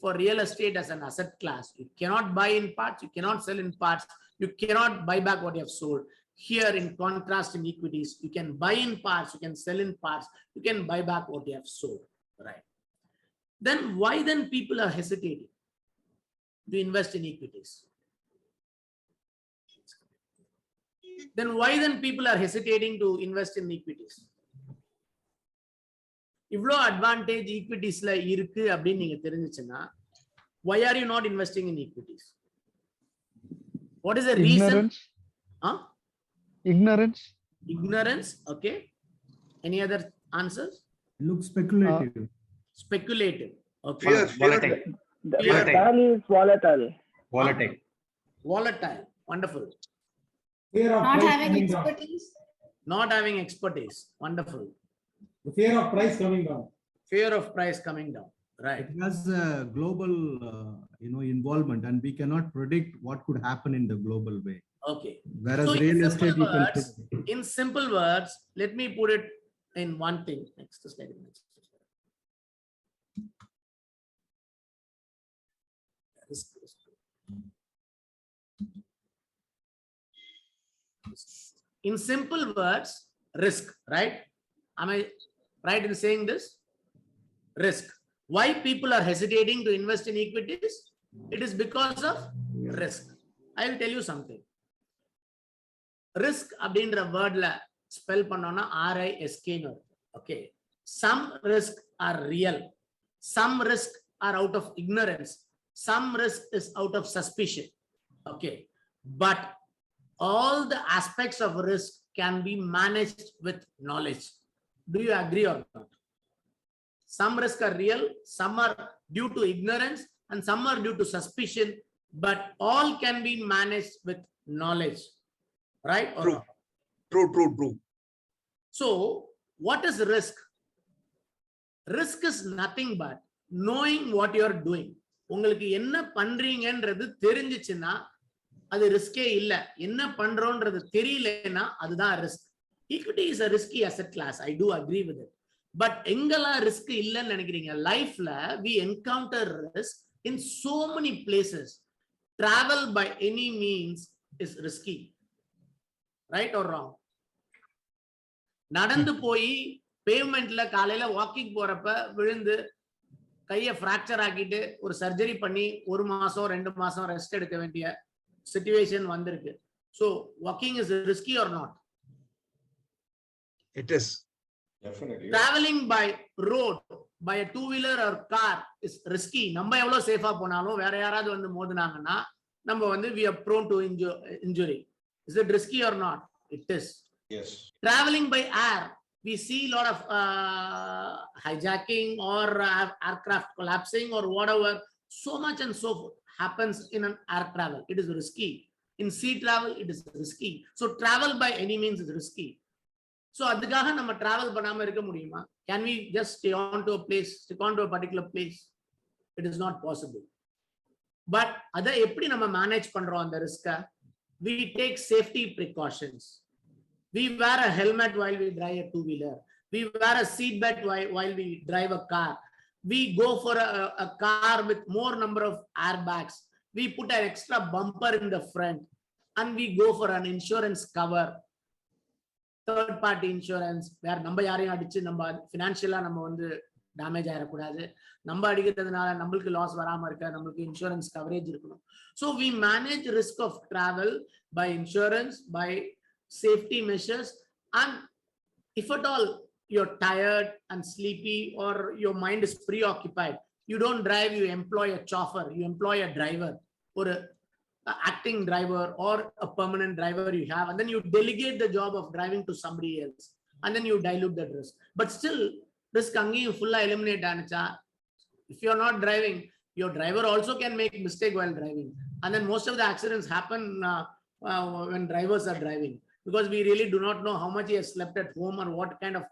for real estate as an asset class: you cannot buy in parts, you cannot sell in parts, you cannot buy back what you have sold. Here, in contrast, in equities, you can buy in parts, you can sell in parts, you can buy back what you have sold, right? Then why then people are hesitating to invest in equities? Then why then people are hesitating to invest in equities? இவ்ளோ advantage equitiesல இருக்கு அப்படின்னு நீங்க தெரிஞ்சுச்சுன்னா, why are you not investing in equities? What is the reason? Ignorance. Ignorance. Okay. Any other answers? Looks speculative. Speculative. Okay. Volatile. The value is volatile. Volatile. Volatile. Wonderful. Fear of Not price having coming down. expertise. Not having expertise. Wonderful. The fear of price coming down. Fear of price coming down. Right. It has a global, involvement, and we cannot predict what could happen in the global way. Okay. Whereas So real estate, you can predict. in simple words, let me put it in one thing. Next slide. In simple words, risk, right? Am I right in saying this? Risk. Why people are hesitating to invest in equities? It is because of risk. I will tell you something. Risk அப்படின்ற வேர்ட்ல spell பண்ணோம்னா RISK ன்னு. Okay. Some risk are real. Some risk are out of ignorance. Some risk is out of suspicion. Okay. But all the aspects of risk can be managed with knowledge. Do you agree or not? Some risks are real, some are due to ignorance, and some are due to suspicion, but all can be managed with knowledge, right or True. wrong? True. So what is risk? Risk is nothing but knowing what you are doing. உங்களுக்கு என்ன பண்றீங்கன்றது தெரிஞ்சிச்சுன்னா அது ரிஸ்கே இல்ல. என்ன பண்றோம்ன்றது தெரியலனா அதுதான் risk. Equity is a risky asset class. I do agree with it. But எங்கெல்லாம் risk இல்லன்னு நினைக்கிறீங்க? லைஃப்ல we encounter risk in so many places. Travel by any means is risky. Right or wrong? நடந்து போய் பேவ்மெண்ட்ல காலையில வாக்கிங் போறப்ப விழுந்து கையை ஃப்ராக்சர் ஆக்கிட்டு ஒரு சர்ஜரி பண்ணி 1 மாசம் 2 மாசம் ரெஸ்ட் எடுக்க வேண்டிய சிச்சுவேஷன் வந்திருக்கு. So walking is risky or not? It is. Definitely. Traveling by road by a two-wheeler or car is risky. நம்ம எவ்வளவு சேஃபா போனாலும் வேற யாராவது வந்து மோதினாங்கன்னா நம்ம வந்து we are prone to injury. Is it risky or not? It is. Yes. Traveling by air, we see a lot of hijacking or aircraft collapsing or whatever. So much and so forth happens in an air travel. It is risky. In sea travel, it is risky. So travel by any means is risky. So அதுக்காக நம்ம travel பண்ணாம இருக்க முடியுமா? Can we just stay on to a place, stick on to a particular place? It is not possible. But அதை எப்படி நம்ம manage பண்றோம் அந்த risk-அ? We take safety precautions. We wear a helmet while we drive a two-wheeler. We wear a seat belt while we drive a car. We go for a car with more number of airbags. We put an extra bumper in the front and we go for an insurance cover. Third party insurance, where நம்ம யாரையும் அடிச்சு நம்ம ஃபினான்ஷியலா நம்ம வந்து damage ஆயிடக்கூடாது. நம்ம அடிக்கிறதுனால நம்மளுக்கு loss வராம இருக்க நம்மளுக்கு இன்சூரன்ஸ் கவரேஜ் இருக்கணும். So we manage risk of travel by insurance, by safety measures, and if at all you're tired and sleepy or your mind is preoccupied, you don't drive, you employ a chauffeur, you employ a driver or a acting driver or a permanent driver you have, and then you delegate the job of driving to somebody else, and then you dilute that risk. But still risk angiyum full eliminate aanicha. If you're not driving, your driver also can make mistake while driving, and then most of the accidents happen when drivers are driving, because we really do not know how much he has slept at home or what kind of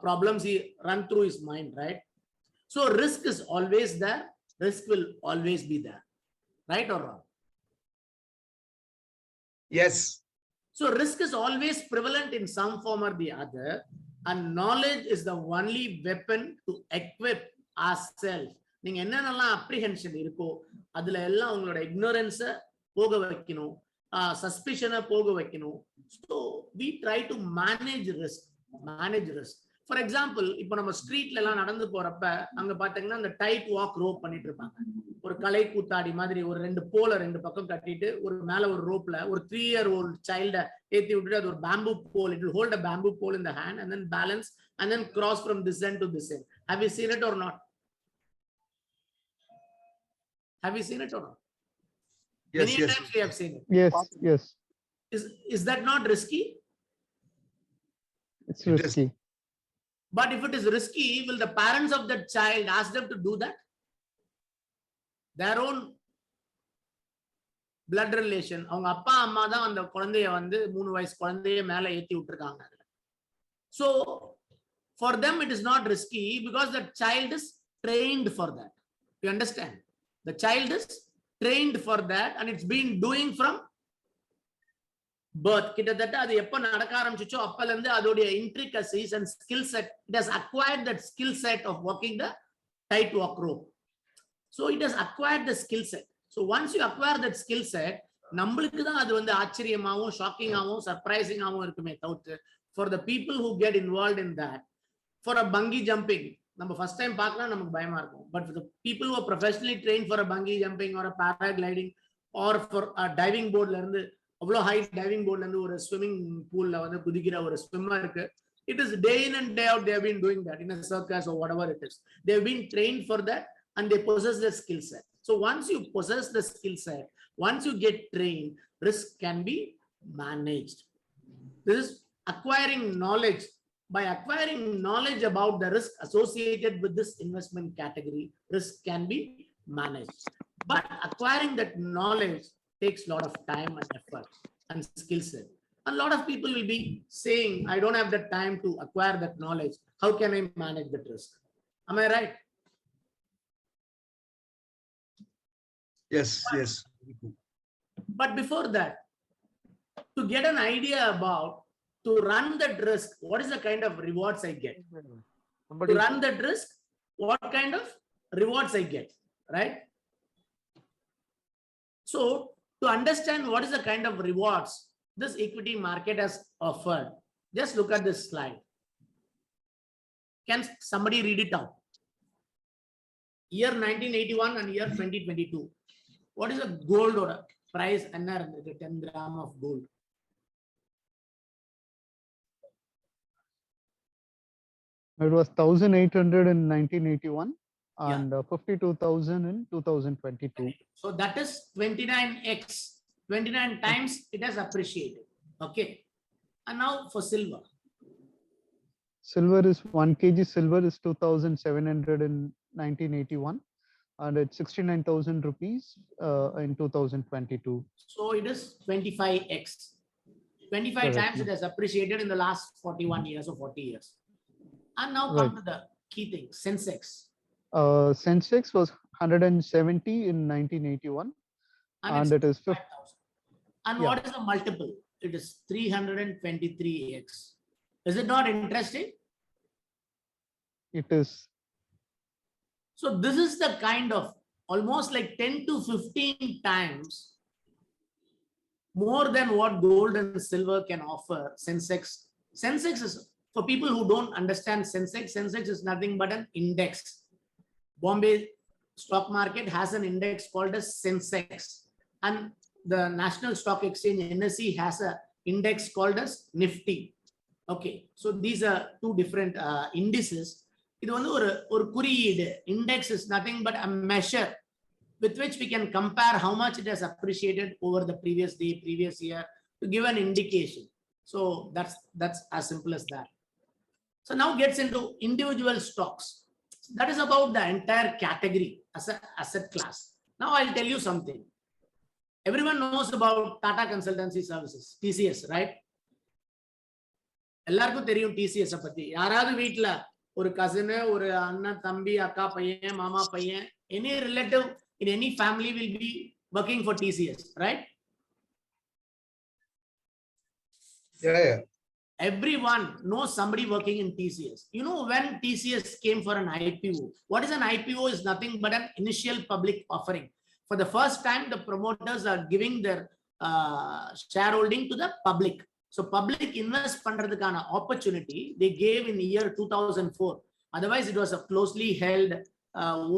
problems he run through his mind, right? So risk is always there. Risk will always be there. Right or wrong? Yes. So risk is always prevalent in some form or the other, and knowledge is the only weapon to equip ourselves. நீங்க என்னென்னலாம் apprehension இருக்கோ அதுல எல்லாம் உங்களோட ignorance போக வைக்கணும், suspicion போக வைக்கணும். So we try to manage risk. For example, இப்போ நம்ம ஸ்ட்ரீட்ல எல்லாம் நடந்து போறப்ப அங்க பாத்தீங்கன்னா அந்த டைட் வாக் ரோப் பண்ணிட்டு இருப்பாங்க. ஒரு கலை கூத்தாடி மாதிரி ஒரு 2 போல 2 பக்கம் கட்டிட்டு ஒரு மேல ஒரு ரோப்ல ஒரு 3-year-old child ஏத்தி விட்டுட்டு அது ஒரு bamboo pole, it will hold a bamboo pole in the hand and then balance and then cross from this end to this end. Have you seen it or not? Have you seen it or not? Yes. Many Yes. times we have seen it. Yes. Is that not risky? It's It is. risky. But if it is risky, will the parents of that child ask them to do that? Their own blood relation, அவங்க அப்பா அம்மா தான் அந்த குழந்தைய வந்து 3 வயசு குழந்தைய மேல ஏத்தி விட்டுருக்காங்க. So for them it is not risky because the child is trained for that. You understand? The child is trained for that and it's been doing from birth. கிட்டத்தட்ட அது எப்ப நடக்க ஆரம்பிச்சுச்சோ அப்பல இருந்து அதோட intricacies and skill set, it has acquired that skill set of walking the tight walk rope. So it has acquired the skill set. So once you acquire that skill set, நம்மளுக்கு தான் அது வந்து ஆச்சரியமாவும் ஷாக்கிங்காவும் சர்ப்ரைசிங்காவும் இருக்குமே தவிர்த்து for the people who get involved in that, for a bungee jumping, நம்ம first time பார்க்கலாம் நமக்கு பயமா இருக்கும். But for the people who are professionally trained for a bungee jumping or a paragliding or for a diving board ல இருந்து அவ்வளோ height diving போர்ட்ல இருந்து ஒரு ஸ்விம்மிங் பூல்ல வந்து குதிக்கிற ஒரு ஸ்விம்மருக்கு, it is day in and day out they have been doing that in a circus or whatever it is. They have been trained for that and they possess the skill set. So once you possess the skill set, once you get trained, risk can be managed. This is acquiring knowledge. By acquiring knowledge about the risk associated with this investment category, risk can be managed. But acquiring that knowledge takes a lot of time and effort and skill set. A lot of people will be saying, I don't have the time to acquire that knowledge. How can I manage that risk? Am I right? Yes, yes. But before that, to get an idea about to run that risk, what is the kind of rewards I get? To run that risk, what kind of rewards I get, right? So to understand what is the kind of rewards this equity market has offered, just look at this slide. Can somebody read it out? Year 1981 and year 2022. What is a gold or a price? 10 gram of gold. It was 1,800 in 1981 Yeah. and 52,000 in 2022. So that is 29x, 29 times it has appreciated. Okay. And now for silver. Silver is 1 kg silver is 2,700 in 1981 and it's 69,000 rupees in 2022. So it is 25x. 25 Correct. times it has appreciated in the last 41 years or 40 years. And now come to the key thing, Sensex. Sensex was 170 in 1981 and it is 5,000. And Yeah. what is the multiple? It is 323x. Is it not interesting? It is. So this is the kind of almost like 10 to 15 times more than what gold and silver can offer. Sensex. Sensex is, for people who don't understand Sensex, Sensex is nothing but an index. Bombay stock market has an index called as Sensex, and the National Stock Exchange NSE has a index called as Nifty. Okay, so these are two different indices. இது வந்து ஒரு குறியீடு. Index is nothing but a measure with which we can compare how much it has appreciated over the previous day, previous year, to give an indication. So that's as simple as that. So now gets into individual stocks. That is about the entire category as an asset class. Now I'll tell you something. Everyone knows about Tata Consultancy Services, TCS, right? எல்லாருக்கும் தெரியும் TCS பத்தி. யாராவது வீட்ல ஒரு cousin, ஒரு அண்ணன், தம்பி, அக்கா பையன், மாமா பையன், any relative in any family will be working for TCS, right? Yeah. Everyone knows somebody working in TCS. You know, when TCS came for an IPO, what is an IPO? Is nothing but an initial public offering. For the first time, the promoters are giving their shareholding to the public. So public invest pandradhukana opportunity they gave in the year 2004. Otherwise, it was a closely held,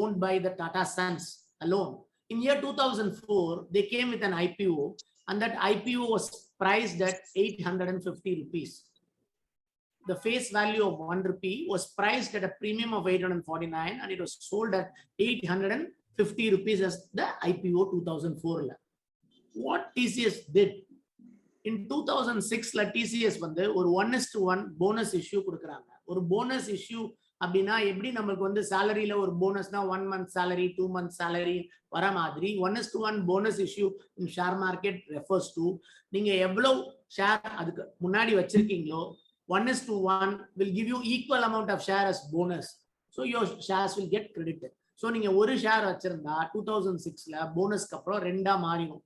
owned by the Tata Sons alone. In year 2004, they came with an IPO, and that IPO was priced at 850 rupees. The face value of 1 rupee was priced at a premium of 849, and it was sold at 850 rupees as the IPO 2004. What TCS did? In 2006, TCS வந்து ஒரு 1:1 bonus issue கொடுக்குறாங்க. ஒரு bonus issue அப்படின்னா எப்படி நமக்கு வந்து சாலரியில ஒரு போனஸ்னா 1 month salary, 2 month salary வர மாதிரி 1:1 bonus issue in share market refers to நீங்க எவ்வளவு ஷேர் அதுக்கு முன்னாடி வச்சிருக்கீங்களோ 1:1 will give you equal amount of share as bonus. So your shares will get credited. So நீங்க ஒரு ஷேர் வச்சிருந்தா 2006ல போனஸ்க்கு அப்புறம் ரெண்டா மாறிடும்.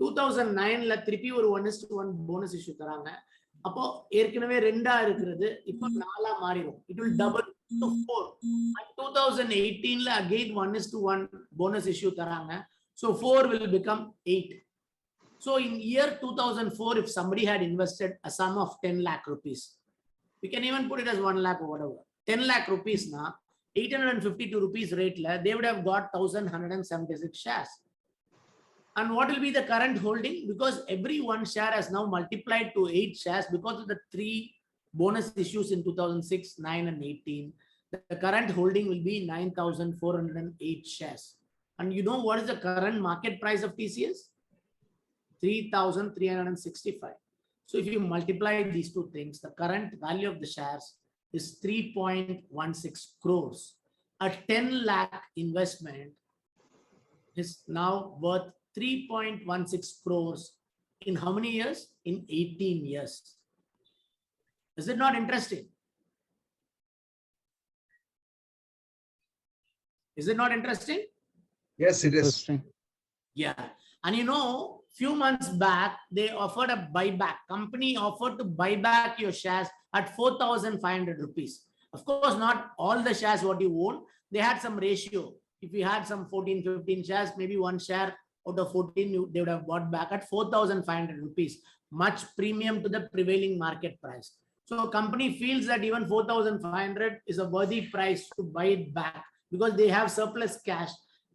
2009ல திருப்பி ஒரு 1:1 bonus issue தராங்க. அப்போ ஏற்கனவே ரெண்டா இருக்கிறது இப்போ 4ஆ மாறிடும். It will double to 4. And 2018ல again 1:1 bonus issue தராங்க. So 4 will become 8. So in year 2004, if somebody had invested a sum of 10 lakh rupees, we can even put it as 1 lakh or whatever. 10 lakh rupees na 852 rupees rate la, they would have got 1,176 shares. And what will be the current holding? Because every one share has now multiplied to 8 shares because of the 3 bonus issues in 2006, 9 and 18. The current holding will be 9,408 shares. And you know what is the current market price of TCS? 3,365. So if you multiply these two things, the current value of the shares is 3.16 crores. A 10 lakh investment is now worth 3.16 crores in how many years? In 18 years. Is it not interesting? Is it not interesting? Yes, it is. Interesting. Yeah. And you know, few months back, they offered a buyback. Company offered to buy back your shares at 4,500 rupees. Of course, not all the shares what you own. They had some ratio. If you had some 14, 15 shares, maybe one share out of 14, they would have bought back at 4,500 rupees, much premium to the prevailing market price. So a company feels that even 4,500 is a worthy price to buy it back because they have surplus cash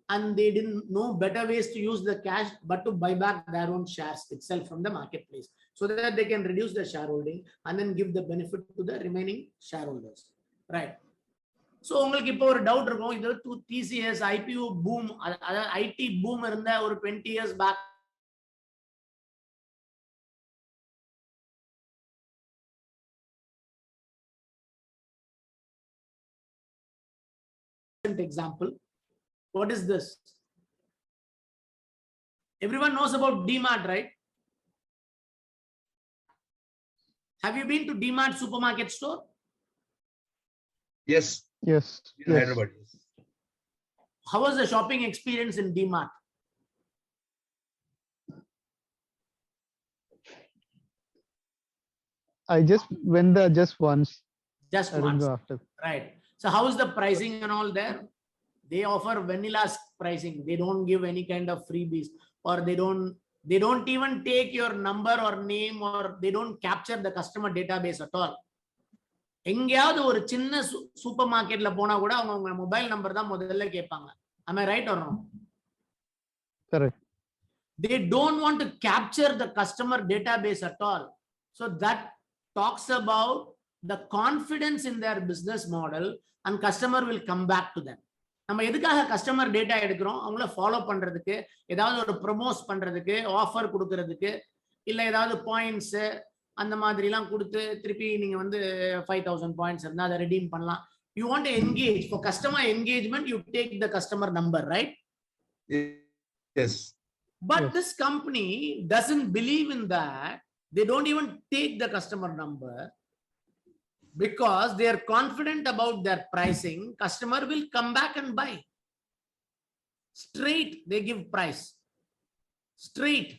and they didn't know better ways to use the cash but to buy back their own shares itself from the marketplace so that they can reduce the shareholding and then give the benefit to the remaining shareholders. Right. So உங்களுக்கு இப்போ ஒரு doubt இருக்கும் இது TCS IPO boom IT boom இருந்த ஒரு 20 years back example. What is this? Everyone knows about DMart, right? Have you been to DMart supermarket store? Yes. Yes. In Yes. Hyderabad. How was the shopping experience in DMart? I just went there just once. Just I didn't once. go after. Right. So how is the pricing and all there? They offer vanilla pricing. They don't give any kind of freebies, or they don't even take your number or name, or they don't capture the customer database at all. எங்கயாவது ஒரு சின்ன super மார்க்கெட்ல போனா கூட அவங்க உங்க mobile number தான் முதல்ல கேட்பாங்க. Am I right or wrong? Correct. They don't want to capture the customer database at all. So that talks about the confidence in their business model and customer will come back to them. நம்ம எதுக்காக customer data எடுக்கிறோம்? அவங்கள follow பண்றதுக்கு, ஏதாவது ஒரு promote பண்றதுக்கு, offer கொடுக்கறதுக்கு, இல்ல ஏதாவது பாயிண்ட்ஸ் அந்த மாதிரி எல்லாம் கொடுத்து திருப்பி நீங்க வந்து 5000 பாயிண்ட்ஸ் இருந்தா அதை ரெடீம் பண்ணலாம். You want to engage. For customer engagement, you take the customer number, right? Yes. But Yes. this company doesn't believe in that. They don't even take the customer number because they are confident about their pricing. Customer will come back and buy. Straight, they give price. Straight.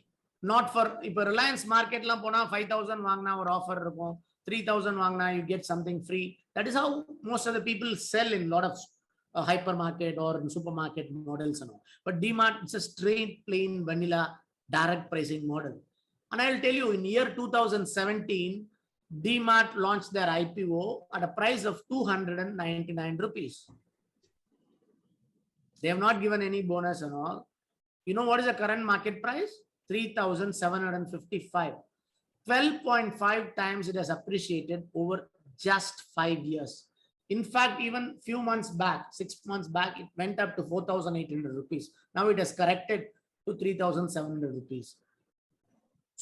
Not for, if a Reliance market la pona 5,000 வாங்கினா ஒரு offer இருக்கும், 3,000 வாங்கினா you get something free. That is how most of the people sell in lot of hypermarket or supermarket models and all. But DMart, it's a straight plain vanilla direct pricing model. And I'll tell you, in year 2017, DMart launched their IPO at a price of 299 rupees. They have not given any bonus and all. You know what is the current market price? 3,755. 12.5 times it has appreciated over just 5 years. In fact, even few months back, 6 months back, it went up to 4,800 rupees. Now it has corrected to 3,700 rupees.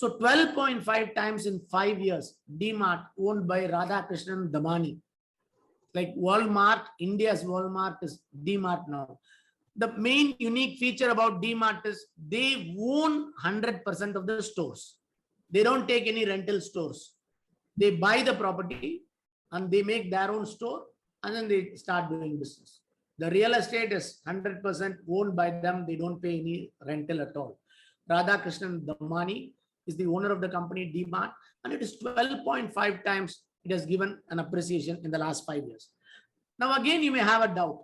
So 12.5 times in 5 years. DMart, owned by Radhakrishnan Damani. Like Walmart, India's Walmart is DMart now. The main unique feature about DMart is they own 100% of the stores. They don't take any rental stores. They buy the property and they make their own store and then they start doing business. The real estate is 100% owned by them. They don't pay any rental at all. Radhakrishnan Damani is the owner of the company DMart, and it is 12.5 times it has given an appreciation in the last 5 years. Now again, you may have a doubt.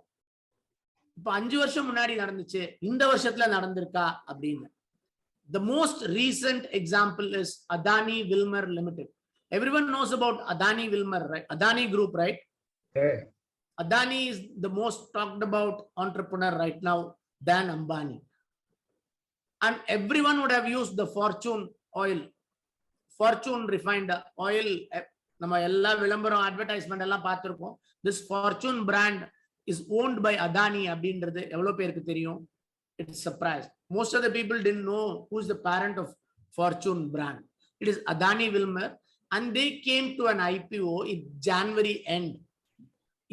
இப்போ 5 வருஷம் முன்னாடி நடந்துச்சு, இந்த வருஷத்துல நடந்திருக்கா அப்படின்னு. The most recent example is Adani Wilmar Limited. Everyone knows about Adani Wilmar, right? Adani Group, right? Yeah. Adani is the most talked about entrepreneur right now than Ambani. And everyone would have used the Fortune oil, Fortune refined oil. நம்ம எல்லா விளம்பரம் advertisement எல்லாம் பார்த்திருப்போம். This Fortune brand is owned by Adani அப்படின்றது எவ்வளவு பேருக்கு தெரியும்? It's a surprise. Most of the people didn't know who's the parent of Fortune brand. It is Adani Wilmar, and they came to an IPO in January end.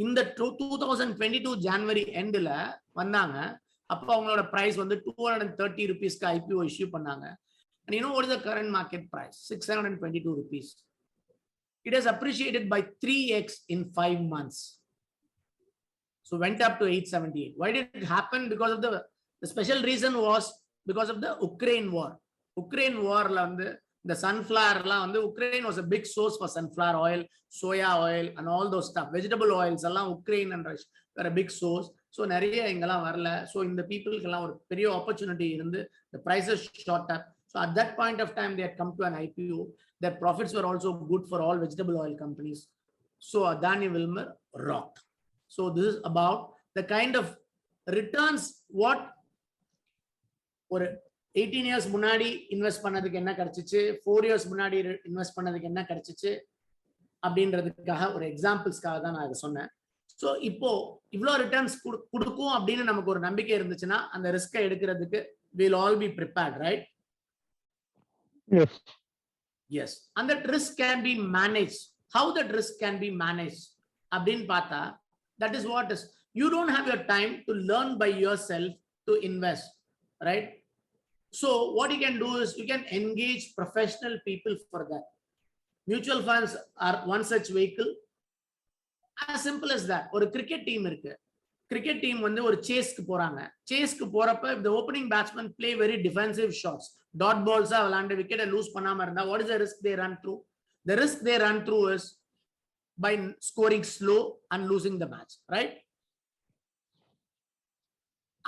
In the 2022 January endல வந்தாங்க. அப்போ அவங்களோட price வந்து 230 rupeesக்கு IPO issue பண்ணாங்க. And you know what is the current market price? 622 rupees. It has appreciated by 3x in 5 months. So went up to 878. Why did it happen? Because of the special reason was because of the Ukraine war. Ukraine war the sunflower Ukraine was a big source for sunflower oil, soya oil, and all those stuff. Vegetable oils Ukraine and Russia were a big source. So nariya ingala varala. So in the people ஒரு பெரிய opportunity இருந்து the prices shot up. So at that point of time they had come to an IPO. Their profits were also good for all vegetable oil companies. So Adani Wilmar rocked. So this is about the kind of returns what or 18 years முன்னாடி invest பண்ணதுக்கு என்ன கிடைச்சிச்சு, 4 years முன்னாடி invest பண்ணதுக்கு என்ன கிடைச்சிச்சு அப்படின்றதுக்காக ஒரு எக்ஸாம்பிள்ஸ்க்காக தான் நான் இதை சொன்னேன். ஸோ இப்போ இவ்வளோ ரிட்டர்ன்ஸ் கொடுக்கும் அப்படின்னு நமக்கு ஒரு நம்பிக்கை இருந்துச்சுன்னா அந்த ரிஸ்கை எடுக்கிறதுக்கு we'll all be prepared, right? Yes. Yes. And that risk can be managed. How that risk can be managed அப்படின்னு பார்த்தா, that is what is, you don't have your time to learn by yourself to invest, right? So what you can do is you can engage professional people for that. Mutual funds are one such vehicle. As simple as that. Or a cricket team irukku. Cricket team ஒரு சேஸ்க்கு போறாங்க. சேஸ்க்கு போறப்ப if the opening batsman play very defensive shots, dot balls விளையாண்டு விக்கெட்டை loose பண்ணாம இருந்தா, what is the risk they run through? The risk they run through is by scoring slow and losing the match, right?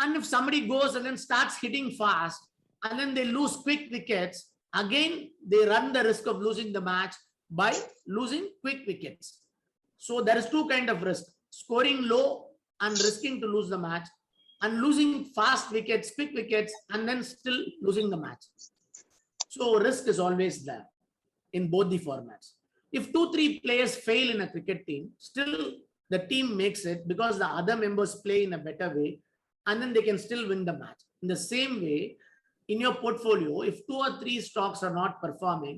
And if somebody goes and then starts hitting fast and then they lose quick wickets, again they run the risk of losing the match by losing quick wickets. So there is two kind of risk: scoring low and risking to lose the match, and losing fast wickets, quick wickets, and then still losing the match. So risk is always there in both the formats. If 2-3 players fail in a cricket team, still the team makes it because the other members play in a better way, and then they can still win the match. In the same way, in your portfolio, if 2 or 3 stocks are not performing,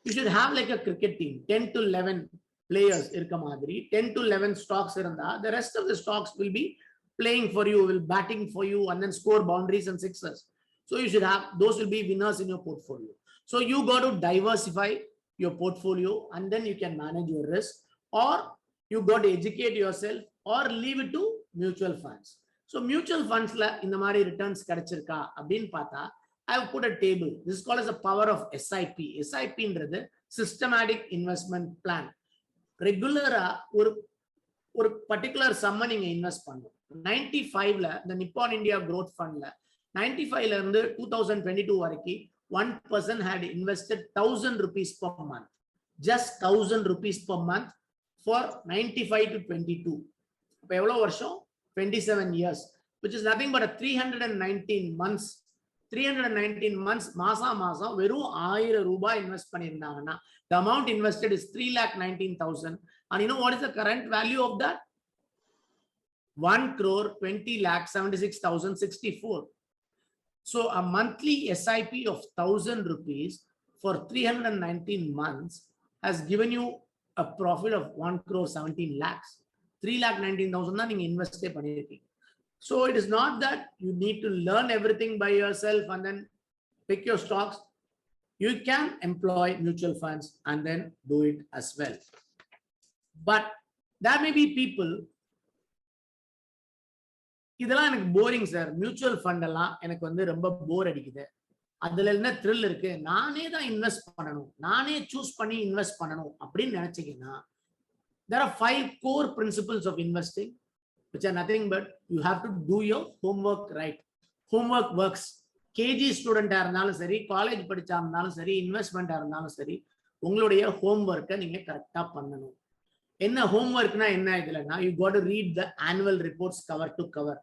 you should have like a cricket team, 10 to 11 players irka madri, 10 to 11 stocks iranda, the rest of the stocks will be playing for you, will batting for you, and then score boundaries and sixes. So you should have, those will be winners in your portfolio. So you got to diversify your portfolio and then you can manage your risk, or you got to educate yourself or leave it to mutual funds. So mutual funds la இந்த மாதிரி returns கிடைச்சிருக்கா அப்படின்னு பார்த்தா, I have put a table. This is called as the power of SIP. SIP ன்றது systematic investment plan. ரெகுலரா ஒரு particular sum நீங்க invest பண்ணணும். 95ல the Nippon India Growth Fundல 95ல இருந்து 2022 வரைக்கும் 1% had invested 1000 rupees per month. Just 1000 rupees per month for 95 to 22. அப்ப எவ்வளவு வருஷம்? 27 years, which is nothing but a 319 months. 319 months மாசம் வெறும் 1000 ரூபாய் invest பண்ணிருந்தாங்கன்னா, the amount invested is 3,19,000. And you know what is the current value of that? 1,20,76,064. So a monthly SIP of 1000 rupees for 319 months has given you a profit of 1,17 lakhs. 3,19,000 தான் நீங்க இன்வெஸ்டே பண்ணிருக்கீங்க. So it is not that you need to learn everything by yourself and then pick your stocks. You can employ mutual funds and then do it as well. But there may be people, இதெல்லாம் எனக்கு boring sir, mutual fund எல்லாம் எனக்கு ரொம்ப போர் அடிக்குது, அதுல என்ன thrill இருக்கு, நானே தான் இன்வெஸ்ட் பண்ணணும், நானே சூஸ் பண்ணி இன்வெஸ்ட் பண்ணணும் அப்படின்னு நினைச்சீங்கன்னா, there are 5 core principles of investing which are nothing but you have to do your homework right. Homework works. KG ஸ்டூடெண்டா இருந்தாலும் சரி, காலேஜ் படிச்சா இருந்தாலும் சரி, இன்வெஸ்ட்மெண்டா இருந்தாலும் சரி, உங்களுடைய ஹோம்ஒர்க்கை நீங்க கரெக்டா பண்ணணும். என்ன ஹோம்ஒர்க்னா என்ன இதுலன்னா, you got to read the annual reports cover to cover.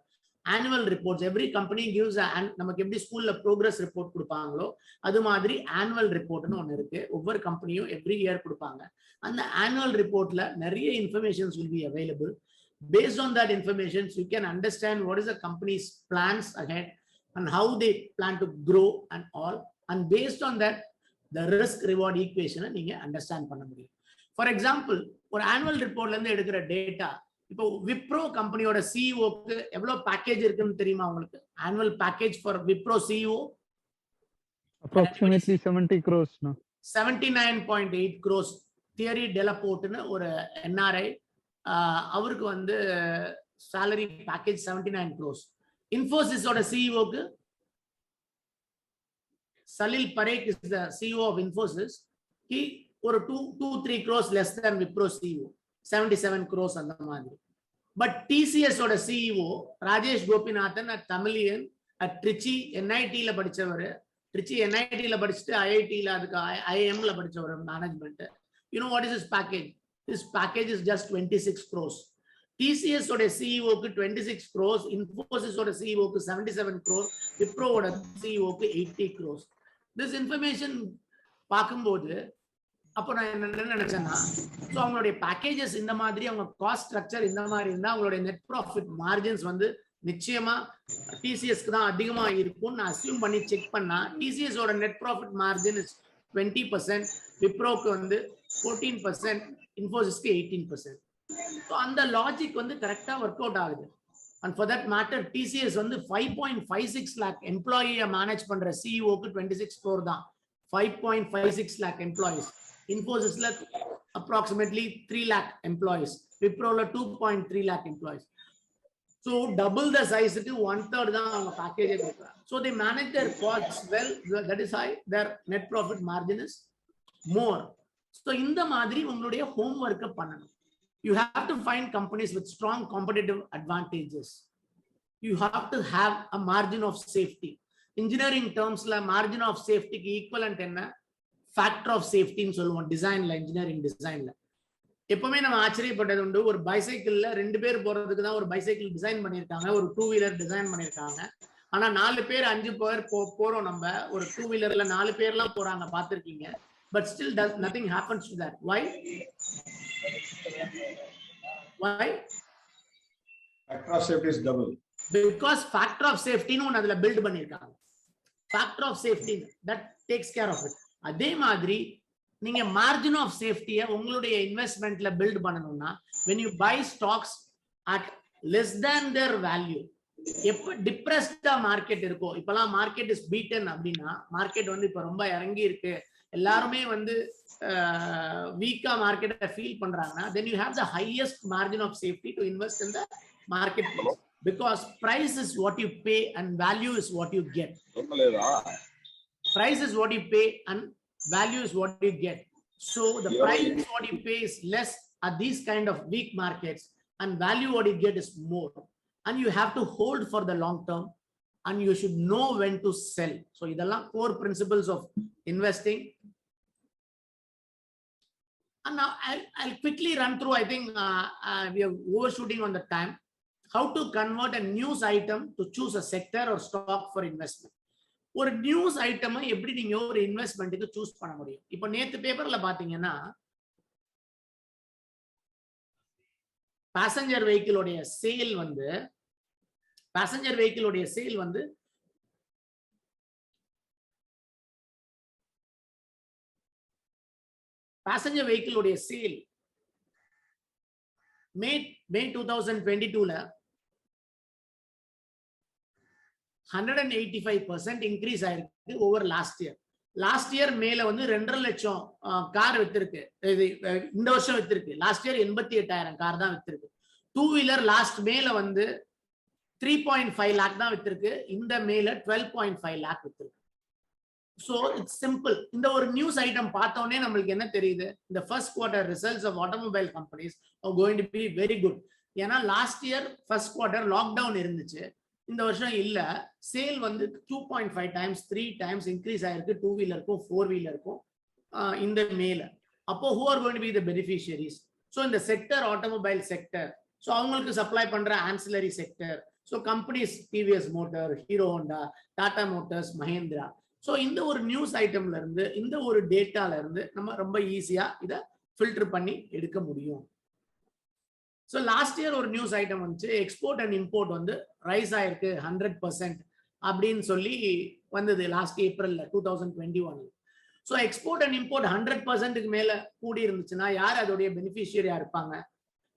Annual reports, every company gives நமக்கு எப்படி ஸ்கூல்ல ப்ரோக்ரஸ் ரிப்போர்ட் கொடுப்பாங்களோ அது மாதிரி ஆனுவல் ரிப்போர்ட்னு ஒன்று இருக்கு. ஒவ்வொரு கம்பெனியும் எவ்ரி இயர் கொடுப்பாங்க. அந்த ஆனுவல் ரிப்போர்ட்ல நிறைய informations will be available. Based on that information, you can understand what is the company's plans ahead and how they plan to grow and all. And based on that, the risk reward equation நீங்க understand பண்ண முடியும். For example, ஒரு annual reportல இருந்து எடுக்கிற data இப்போ விப்ரோ கம்பெனியோட சிஇஓக்கு எவ்வளவு package இருக்குன்னு தெரியுமா உங்களுக்கு? Annual package for Wipro CEO approximately 70 crores. No? 79.8 crores. Thierry டெலபோர்ட்னு ஒரு என்ஆர்ஐ, அவருக்கு வந்து salary package 79 crores. இன்ஃபோசிஸோட சிஇஓக்கு Salil Parekh is the CEO of Infosys. He ஒரு 2-3 crores less than Wipro CEO, 77 crores அந்த மாதிரி. But TCS ஓட CEO Rajesh Gopinathan, a Tamilian at Trichy NIT ல படிச்சவர். Trichy NIT ல படிச்சிட்டு IIT ல அதுக்கு IIM ல படிச்சவர் management. You know what is his package? His package is just 26 crores. TCS ஓட CEO க்கு 26 crores, Infosys ஓட CEO க்கு 77 crores, Wipro ஓட CEO க்கு 80 crores. This information பார்க்கும்போது அப்போ நான் என்ன நினைச்சேன்னா, ஸோ அவங்களுடைய பேக்கேஜஸ் இந்த மாதிரி, அவங்க காஸ்ட் ஸ்ட்ரக்சர் இந்த மாதிரி இருந்தால் அவங்களுடைய நெட் ப்ராஃபிட் மார்ஜின்ஸ் வந்து நிச்சயமா டிசிஎஸ்க்கு தான் அதிகமா இருக்கும்னு நான் அசியூம் பண்ணி செக் பண்ணா, டிசிஎஸ் ஓட நெட் ப்ராஃபிட் மார்ஜின் இஸ் 20%, விப்ரோக்கு வந்து 14%, இன்ஃபோசிஸ்க்கு 18%. ஸோ அந்த லாஜிக் வந்து கரெக்டா ஒர்க் அவுட் ஆகுது. And for that matter, TCS வந்து 5.56 lakh எம்ப்ளாயியை மேனேஜ் பண்ற சிஇஓக்கு 26 crore தான். 5.56 lakh employees. Infosysல approximately 3 lakh employees. Wiproல 2.3 lakh employees. So double the size க்கு 1/3 தான் அவங்க பேக்கேஜ் கொடுக்குறாங்க. So they manage their costs well. That is why their net profit margin is more. So இந்த மாதிரி உங்களுடைய homework பண்ணணும். You have to find companies with strong competitive advantages. You have to have a margin of safety. Engineering terms la margin of safety ki equivalent enna factor of safety nu solluvom design la, engineering design la. எப்பவுமே நம்ம ஆச்சரியப்பட்டது உண்டு, ஒரு பைசைக்கிள்ல 2 பேர் போறதுக்கு தான் ஒரு bicycle design பண்ணிருக்காங்க, ஒரு 2 வீலர் டிசைன் பண்ணிருக்காங்க. ஆனா 4 பேர் 5 பேர் போறோம். நம்ம ஒரு 2 வீலர்ல 4 பேர்லாம் போறாங்க, பார்த்திருக்கீங்க. But still nothing happens to that. Why? Factor of safety is double. Because factor of safety nu adula build பண்ணிருக்காங்க. Factor of safety that takes care of it. அதே மாதிரி நீங்க margin of safety உங்களுடைய இன்வெஸ்ட்மென்ட்ல பில்ட் பண்ணனும்னா, when you buy stocks at less than their value, எப்ப டிப்ரெஸ்டா market இருக்கோ, இப்பலாம் market is beaten அப்படின்னா, மார்க்கெட் வந்து இப்ப ரொம்ப இறங்கி இருக்கு, எல்லாருமே வந்து வீக்கா மார்க்கெட்டை ஃபீல் பண்றாங்கன்னா, then you have the highest margin of safety to invest in the marketplace, because price is what you pay and value is what you get. Price is what you pay and value is what you get. So the price is what you pay is less at these kind of weak markets, and value what you get is more, and you have to hold for the long term, and you should know when to sell. So idella core principles of investing. And now I'll quickly run through. I think we are overshooting on the time. How to convert a news item to choose a sector or stock for investment. ஒரு news ஐட்டமை எப்படி நீங்க ஒரு இன்வெஸ்ட்மெண்ட்டுக்கு choose பண்ண முடியும்? இப்போ நேத்து பேப்பர்ல பாத்தீங்கன்னா, பேசஞ்சர் வெஹிக்கிளுடைய சேல் வந்து பேசஞ்சர் வெஹிக்கிளுடைய சேல் மே 2022ல 185% இன்க்ரீஸ் ஆயிருக்கு over last year. Last year மேல வந்து 2.5 லட்சம் கார் வித்திருக்கு, இந்த வருஷம் வித்திருக்கு. லாஸ்ட் இயர் 88,000 கார் தான் வித்திருக்கு. 2 வீலர் லாஸ்ட் மேல வந்து 3.5 lakh தான் வித்திருக்கு, இந்த மேல 12.5 lakh வித்திருக்கு. So it's simple. இந்த ஒரு நியூஸ் ஐட்டம் பார்த்தோன்னே நம்மளுக்கு என்ன தெரியுது? இந்த first quarter results of automobile companies are going to be very good. ஏன்னா last year first quarter lockdown இருந்துச்சு, இந்த வருஷம் இல்ல. சேல் வந்து 2.5 times 3 times இன்க்ரீஸ் ஆயிருக்கு 2 வீலருக்கும் 4 வீலருக்கும் இந்த மேல. அப்போ who are going to be the beneficiaries? So இந்த செக்டர் ஆட்டோமொபைல் செக்டர், ஸோ அவங்களுக்கு சப்ளை பண்ற ancillary sector, so companies TVS motor, hero Honda, Tata Motors, Mahindra. So இந்த ஒரு நியூஸ் ஐட்டம்ல இருந்து, இந்த ஒரு டேட்டால இருந்து நம்ம ரொம்ப ஈஸியா இதை ஃபில்டர் பண்ணி எடுக்க முடியும். ஸோ லாஸ்ட் இயர் ஒரு நியூஸ் ஐட்டம் வந்துச்சு, எக்ஸ்போர்ட் அண்ட் இம்போர்ட் வந்து ரைஸ் ஆயிருக்கு 100% அப்படின்னு சொல்லி வந்தது லாஸ்ட் ஏப்ரல்ல 2021. ஸோ எக்ஸ்போர்ட் அண்ட் இம்போர்ட் 100%க்கு மேல கூடி இருந்துச்சுன்னா யார் அதோடைய பெனிஃபிஷியரியா இருப்பாங்க?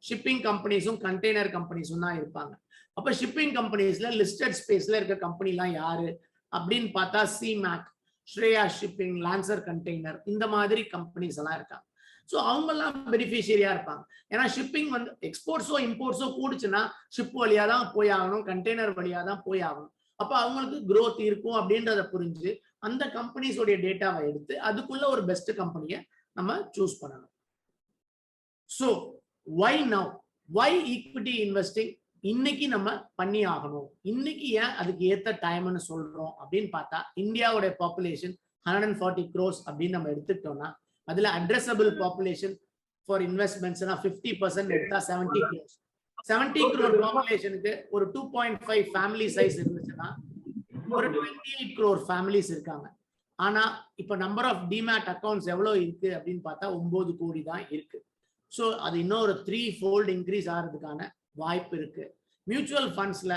ஷிப்பிங் கம்பெனிஸும் கண்டெய்னர் கம்பெனிஸும் தான் இருப்பாங்க. அப்ப ஷிப்பிங் கம்பெனிஸ்ல லிஸ்டட் ஸ்பேஸ்ல இருக்க கம்பெனிலாம் யாரு அப்படின்னு பார்த்தா சிமேக், ஸ்ரேயா ஷிப்பிங், லான்சர் கண்டெய்னர், இந்த மாதிரி கம்பெனிஸ் எல்லாம் இருக்காங்க. ஸோ அவங்கெல்லாம் பெனிஃபிஷியரியா இருப்பாங்க. ஏன்னா ஷிப்பிங் வந்து எக்ஸ்போர்ட்ஸோ இம்போர்ட்ஸோ கூடுச்சுன்னா ஷிப் வழியா தான் போய் ஆகணும், கண்டெய்னர் வழியா தான் போய் ஆகணும். அப்ப அவங்களுக்கு growth இருக்கும் அப்படின்றத புரிஞ்சு அந்த கம்பெனிஸோடைய டேட்டாவை எடுத்து அதுக்குள்ள ஒரு பெஸ்ட் கம்பெனியை நம்ம சூஸ் பண்ணணும். So why now? Why equity investing இன்னைக்கு நம்ம பண்ணி ஆகணும்? இன்னைக்கு ஏன் அதுக்கு ஏத்த டைம்னு சொல்றோம் அப்படின்னு பார்த்தா, இந்தியாவோட பாப்புலேஷன் 140 crores அப்படின்னு நம்ம எடுத்துக்கிட்டோம்னா அதுல அட்ரஸபிள் பாப்புலேஷன் ஃபார் இன்வெஸ்ட்மெண்ட்ஸ்னா 50% எடுத்தா 70 crores. 70 crore பாப்புலேஷனுக்கு ஒரு 2.5 ஃபேமிலி சைஸ் இருந்துச்சுன்னா ஒரு 28 crore ஃபேமிலிஸ் இருக்காங்க. ஆனா இப்ப நம்பர் ஆஃப் டிமேட் அக்கௌண்ட்ஸ் எவ்வளவு இருக்கு அப்படின்னு பார்த்தா 9 கோடி தான் இருக்கு. ஸோ அது இன்னும் ஒரு 3-fold இன்க்ரீஸ் ஆகிறதுக்கான வாய்ப்பு இருக்கு. மியூச்சுவல் ஃபண்ட்ஸ்ல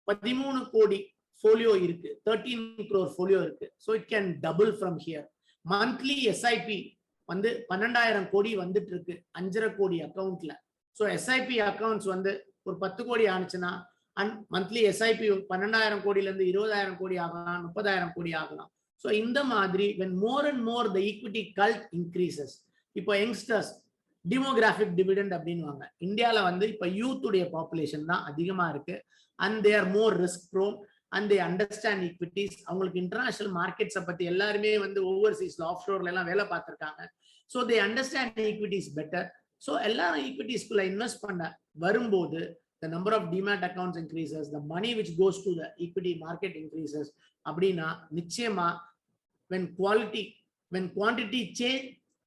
13 கோடி ஃபோலியோ இருக்கு, 13 crore ஃபோலியோ இருக்கு. So it can double from here. Monthly SIP வந்து 12,000 கோடி வந்துட்டு இருக்கு 5.5 கோடி அக்கௌண்ட்ல. ஸோ எஸ்ஐபி அக்கௌண்ட்ஸ் வந்து ஒரு 10 கோடி ஆனிச்சுன்னா மந்த்லி எஸ்ஐபி 12,000 கோடியில இருந்து 20,000 கோடி ஆகலாம், 30,000 கோடி ஆகலாம். ஸோ இந்த மாதிரி when more and more the equity cult increases, இப்போ யங்ஸ்டர்ஸ் டிமோகிராஃபிக் டிவிடெண்ட் அப்படின்வாங்க. இந்தியாவில் வந்து இப்போ யூத் உடைய பாப்புலேஷன் தான் அதிகமா இருக்கு. And they are more risk prone and they understand equities. அவங்களுக்கு இன்டர்நேஷனல் மார்க்கெட்ஸை பத்தி எல்லாருமே வந்து ஓவர்சீஸ்ல ஆஃப் ஷோர்ல எல்லாம் வேலை பார்த்துருக்காங்க. So they understand equities better. So எல்லாரும் ஈக்விட்டிஸ்குள்ள இன்வெஸ்ட் பண்ண வரும்போது the number of demat accounts increases, the money which goes to the equity market increases. அப்படின்னா நிச்சயமா when quantity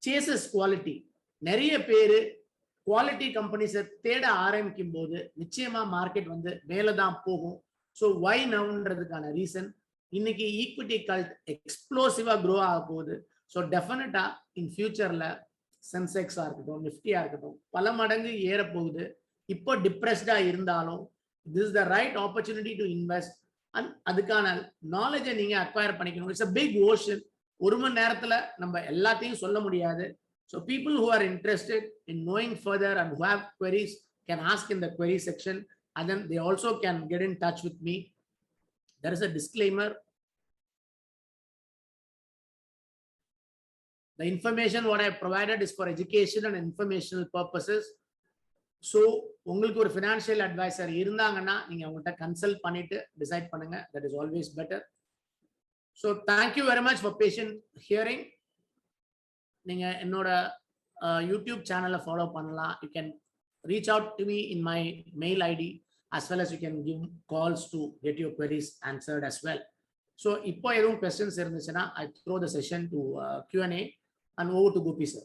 chases quality, நிறைய பேரு குவாலிட்டி கம்பெனிஸை தேட ஆரம்பிக்கும் போது நிச்சயமா மார்க்கெட் வந்து மேலதான் போகும். ஸோ why nowன்றதுக்கான ரீசன், இன்னைக்கு ஈக்விட்டி கல்ட் எக்ஸ்ப்ளோசிவா க்ரோ ஆக போகுது. ஸோ டெஃபினட்டா இன் ஃபியூச்சர்ல சென்செக்ஸா இருக்கட்டும், நிஃப்டியா இருக்கட்டும், பல மடங்கு ஏற போகுது. இப்போ டிப்ரெஸ்டா இருந்தாலும் this is the right opportunity to invest. And அதுக்கான நாலேஜை நீங்க அக்வயர் பண்ணிக்கணும். It's a big ocean. ஒரு மணி நேரத்துல நம்ம எல்லாத்தையும் சொல்ல முடியாது. So people who are interested in knowing further and who have queries can ask in the query section, and then they also can get in touch with me. There is a disclaimer. The information what I have provided is for education and informational purposes. So உங்களுக்கு ஒரு financial advisor இருந்தாங்கன்னா நீங்க அவங்கள்ட்ட consult பண்ணிட்டு decide பண்ணுங்க. That is always better. So thank you very much for patient hearing. நீங்க என்னோட YouTube சேனலை ஃபாலோ பண்ணலாம். You can reach out to me in my mail ID as well as you can give calls to get your queries answered as well. So இப்போ எதுவும் questions இருந்துச்சுன்னா I throw the session to Q&A and over to Gopi sir.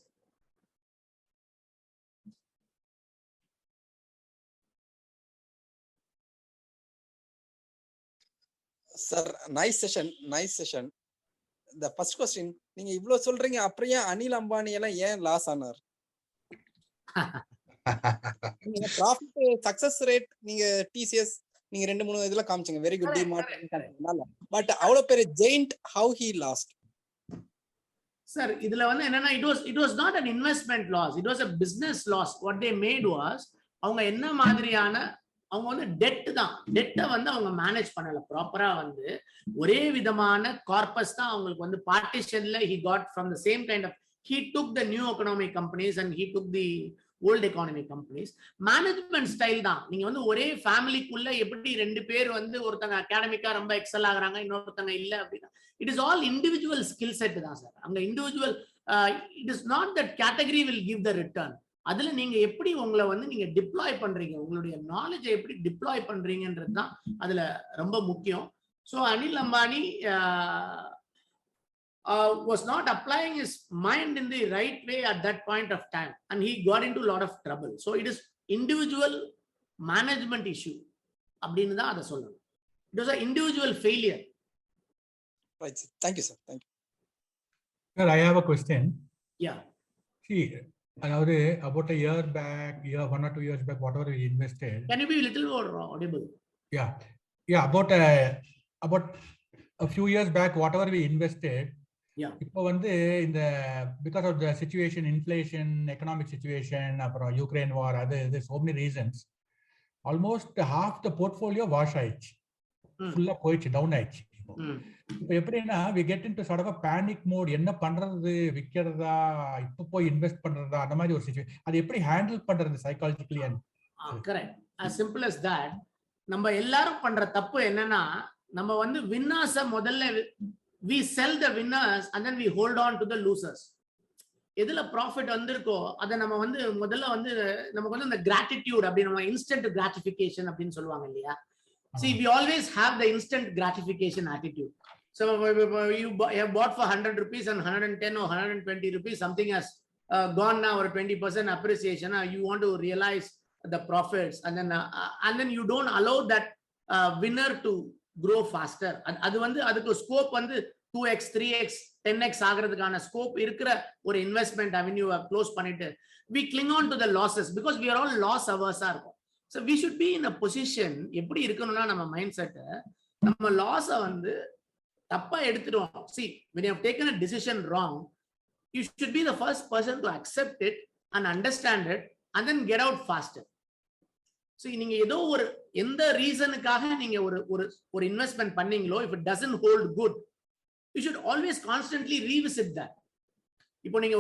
Sir, nice session. The first question, நீங்க இவ்ளோ சொல்றீங்க, அப்புறம் ஏன் அனில் அம்பானி எல்லாம் ஏன் லாஸ் ஆனார்? நீங்க ப்ராஃபிட் சக்சஸ் ரேட் நீங்க டிசிஎஸ் நீங்க 2-3 இதுல காமிச்சீங்க, வெரி குட் டிமார்ட். பட் அவ்வளவு பெரிய giant, how he lost? Sir இதுல வந்து என்னன்னா it was not an investment loss, it was a business loss. What they made was அவங்க என்ன மாதிரியான அவங்க வந்து டெட்டை வந்து அவங்க மேனேஜ் பண்ணல ப்ராப்பரா. வந்து ஒரே விதமான கார்பஸ் தான் அவங்களுக்கு வந்து பார்ட்டிஷன்ல he got from the same kind of, he took the new economic companies and he took the old economic companies. Management style தான். நீங்க வந்து ஒரே ஃபேமிலிக்குள்ள எப்படி 2 பேர் வந்து ஒருத்தங்க அகாடமிக்கா ரொம்ப எக்ஸல் ஆகுறாங்க, இன்னொருத்தங்க இல்ல அப்படின்னா it is all individual skill set தான் சார். அங்க individual it is not that category will give the return. அதுல நீங்க எப்படி உங்களை வந்து நீங்க டிப்ளாய் பண்றீங்க, உங்களுடைய நாலேஜை எப்படி டிப்ளாய் பண்றீங்கன்றது தான் அதுல ரொம்ப முக்கியம். So Anil Ambani was not applying his mind in the right way at that point of time and he got into a lot of trouble. So it is individual management issue அப்படினு தான் அத சொல்லணும். It was an individual failure. Right. Thank you, sir. Thank you. Sir, I have a question. Yeah. See, about a year back, 1 or 2 years back, whatever we invested. Can you be a little more audible? Yeah. About a few years back, whatever we invested, Yeah. இப்போ வந்து இந்த because of the situation, inflation, economic situation, அப்புறம் Ukraine war, அது so many reasons, almost half the portfolio wash ஆயிடுச்சு, ஃபுல்லா போயிடுச்சு, down ஆயிடுச்சு. இப்போ எப்படின்னா we get into sort of a panic mode. என்ன பண்றது, விக்கிறதா, இப்போ போய் இன்வெஸ்ட் பண்றதா, அந்த மாதிரி ஒரு சிச்சுவேஷன். அது எப்படி ஹேண்டில் பண்றது psychologically? Correct. as simple as that. நம்ம எல்லாரும் பண்ற தப்பு என்னன்னா, நம்ம வந்து வின்னர்ஸ முதல்ல we sell the winners and then we hold on to the losers. எதுல ப்ராஃபிட் வந்திருக்கோ அதை நம்ம வந்து முதல்ல வந்து நமக்கு வந்து இந்த gratitude அப்படி நம்ம instant gratification அப்படின்னு சொல்லுவாங்க இல்லையா. See, we always have the instant gratification attitude. So you have bought for 100 rupees and 110 or 120 rupees, something has gone now or 20% appreciation. You want to realize the profits, and then you don't allow that winner to grow faster. அது வந்து அதுக்கு scope வந்து 2x 3x 10x ஆகிறதுக்கான scope இருக்கிற ஒரு investment அவென்யூவை close பண்ணிட்டு we cling on to the losses because we are all loss averse ஆ இருக்கும். So we should be in a position, எப்படி இருக்கணும்னா நம்ம மைண்ட் செட், நம்ம லாஸை வந்து தப்பா எடுத்துடுவோம். See, when you have taken a decision wrong, you should be the first person to accept it and understand it and then get out faster. So நீங்க ஏதோ ஒரு எந்த ரீசனுக்காக நீங்க ஒரு இன்வெஸ்ட்மெண்ட் பண்ணீங்களோ, if it doesn't hold good, you should always constantly revisit that. இப்போ நீங்க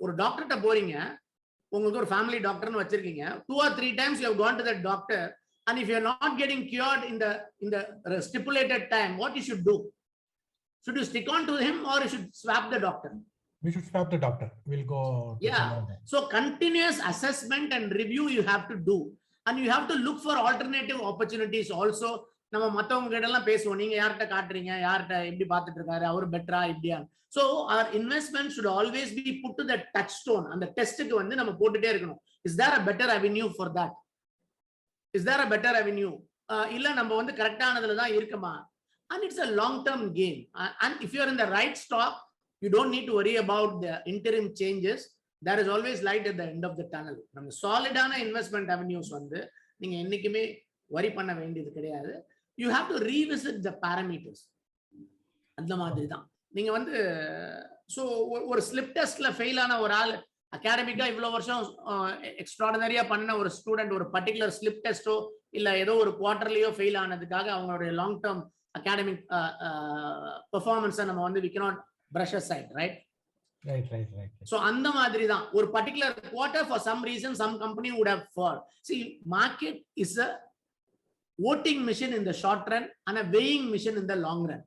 ஒரு டாக்டர்ட்ட போறீங்க, உங்களுக்கு ஒரு ஃபேமிலி டாக்டர்னு வச்சிருக்கீங்க, 2 or 3 times you have gone to that doctor, and if you are not getting cured in the stipulated time, what you should do? Should you stick on to him or you should swap the doctor? We should swap the doctor. We'll go. Yeah. So continuous assessment and review you have to do, and you have to look for alternative opportunities also. நம்ம மத்தவங்க கிட்ட எல்லாம் பேசுவோம், நீங்க யார்கிட்ட காட்டுறீங்க, யார்கிட்ட எப்படி பார்த்துட்டு இருக்காரு, அவர் பெட்டரா இப்படியா. So our investment should always be put to the touchstone. அந்த டெஸ்ட்டுக்கு வந்து நம்ம போட்டுட்டே இருக்கணும். Is there a better avenue for that? Is there a better avenue? இல்ல நம்ம வந்து கரெக்டானதுல தான் இருக்குமா? And it's a long term game. And if you are in the right stock, you don't need to worry about the interim changes. There is always light at the end of the tunnel. நம்ம சாலிடான investment avenues வந்து நீங்க என்னைக்குமே வரி பண்ண வேண்டியது கிடையாது. You have to revisit the parameters. அந்த மாதிரி தான் நீங்க வந்து ஸோ ஒரு ஸ்லிப் டெஸ்ட்ல ஃபெயில் ஆன ஒரு ஆள், அகாடமிக்கா இவ்வளவு வருஷம் எக்ஸ்ட்ராடினரியா பண்ண ஒரு ஸ்டூடெண்ட் ஒரு பர்டிகுலர் ஸ்லிப் டெஸ்டோ இல்ல ஏதோ ஒரு குவார்டர்லயோ ஃபெயில் ஆனதுக்காக அவங்களுடைய லாங் டேர்ம் அகாடமிக் பெர்ஃபார்மன்ஸை நம்ம வந்து we cannot brush aside, right? Right. So அந்த மாதிரி தான் ஒரு particular quarter for some reason some company would have fall. See, market is a voting machine in the short run and a weighing machine in the long run.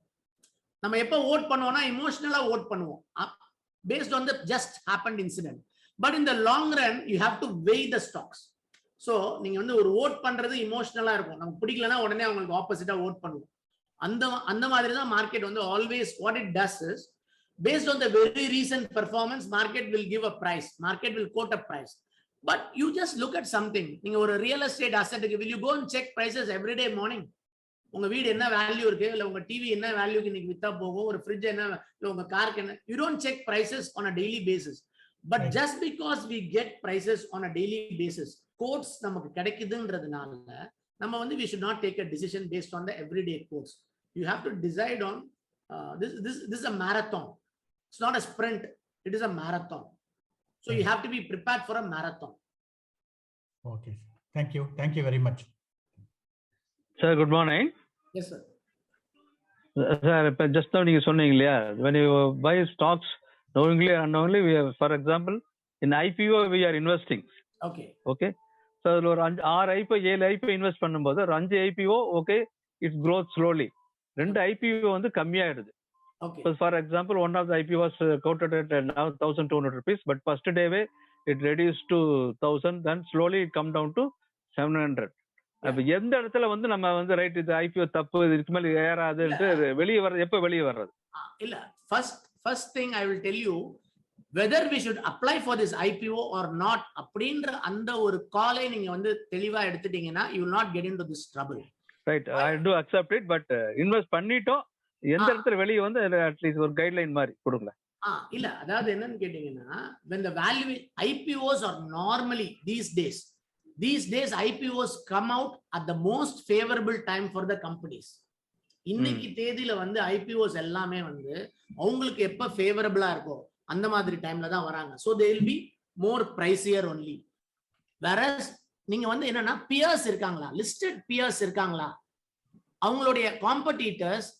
நம்ம எப்போ vote பண்ணுவோம்னா இமோஷனலா vote பண்ணுவோம் based on the just happened incident, but in the long run you have to weigh the stocks. So நீங்க வந்து ஒரு vote பண்றது இமோஷனலா இருக்கும், நமக்கு பிடிக்கலனா உடனே அவங்களுக்கு ஆப்போசிட்டா vote பண்ணுவோம். அந்த மாதிரி தான் மார்க்கெட் வந்து always what it does is based on the very recent performance market will give a price, market will quote a price, but you just look at something. நீங்க ஒரு real estate asset, will you go and check prices every day morning? உங்க வீடு என்ன value இருக்கு, இல்ல உங்க TV என்ன வேல்யூக்கு இன்னைக்கு வித்தா போகும், ஒரு ஃப்ரிட்ஜ் என்ன, இல்ல உங்க காருக்கு என்ன, you don't check prices on a daily basis. But just because we get prices on a daily basis, quotes நமக்கு கிடைக்குதுன்றதுனால நம்ம வந்து we should not take a decision based on the everyday quotes. You have to decide on this is a marathon. It's not a sprint, it is a marathon. So you have to be prepared for a marathon. Okay, thank you very much. Sir, good morning. Yes sir. Sir, just now நீங்க சொன்னீங்க இல்லையா, when you buy stocks knowingly or unknowingly, we have, for example, in IPO we are investing. Okay. So அதில் ஒரு 6 IPO 7 IPO invest பண்ணும்போது ஒரு 5 IPO okay it grows slowly, 2 IPO வந்து கம்மியாயிடுது. Okay. So for example, one of the IPO was quoted at now 1,200 rupees, but first day it reduced to 1,000, then slowly it come down to 700. அப்ப எந்த இடத்துல வந்து நம்ம வந்து right இது IPO தப்பு, இதுக்கு மேல ஏறாதுன்னு வெளியே வர்றது, எப்ப வெளியே வர்றது? இல்ல, first thing I will tell you whether we should apply for this IPO or not அப்படின்ற அந்த ஒரு காலை நீங்க வந்து தெளிவா எடுத்துட்டீங்கன்னா you will not get into this trouble. Right, I do accept it, but invest பண்ணிட்டோம், எந்த இடத்துல வெளியே வந்து அட்லீஸ்ட் ஒரு கைட்லைன் மாதிரி கொடுங்க. இல்ல, அதாவது என்னன்னு கேட்டீங்கன்னா when the value IPOs are normally these days IPOs come out at the most favorable time for the companies. இன்னைக்கு தேதியில வந்து ஐபிஓஸ் எல்லாமே வந்து அவங்களுக்கு எப்ப ஃபேவரபிளா இருக்கோ அந்த மாதிரி டைம்ல தான் வராங்க. So they will be more pricier only. வேற நீங்க வந்து என்னன்னா பியர்ஸ் இருக்காங்களா, லிஸ்டட் பியர்ஸ் இருக்காங்களா, அவங்களுடைய காம்படிட்டர்ஸ்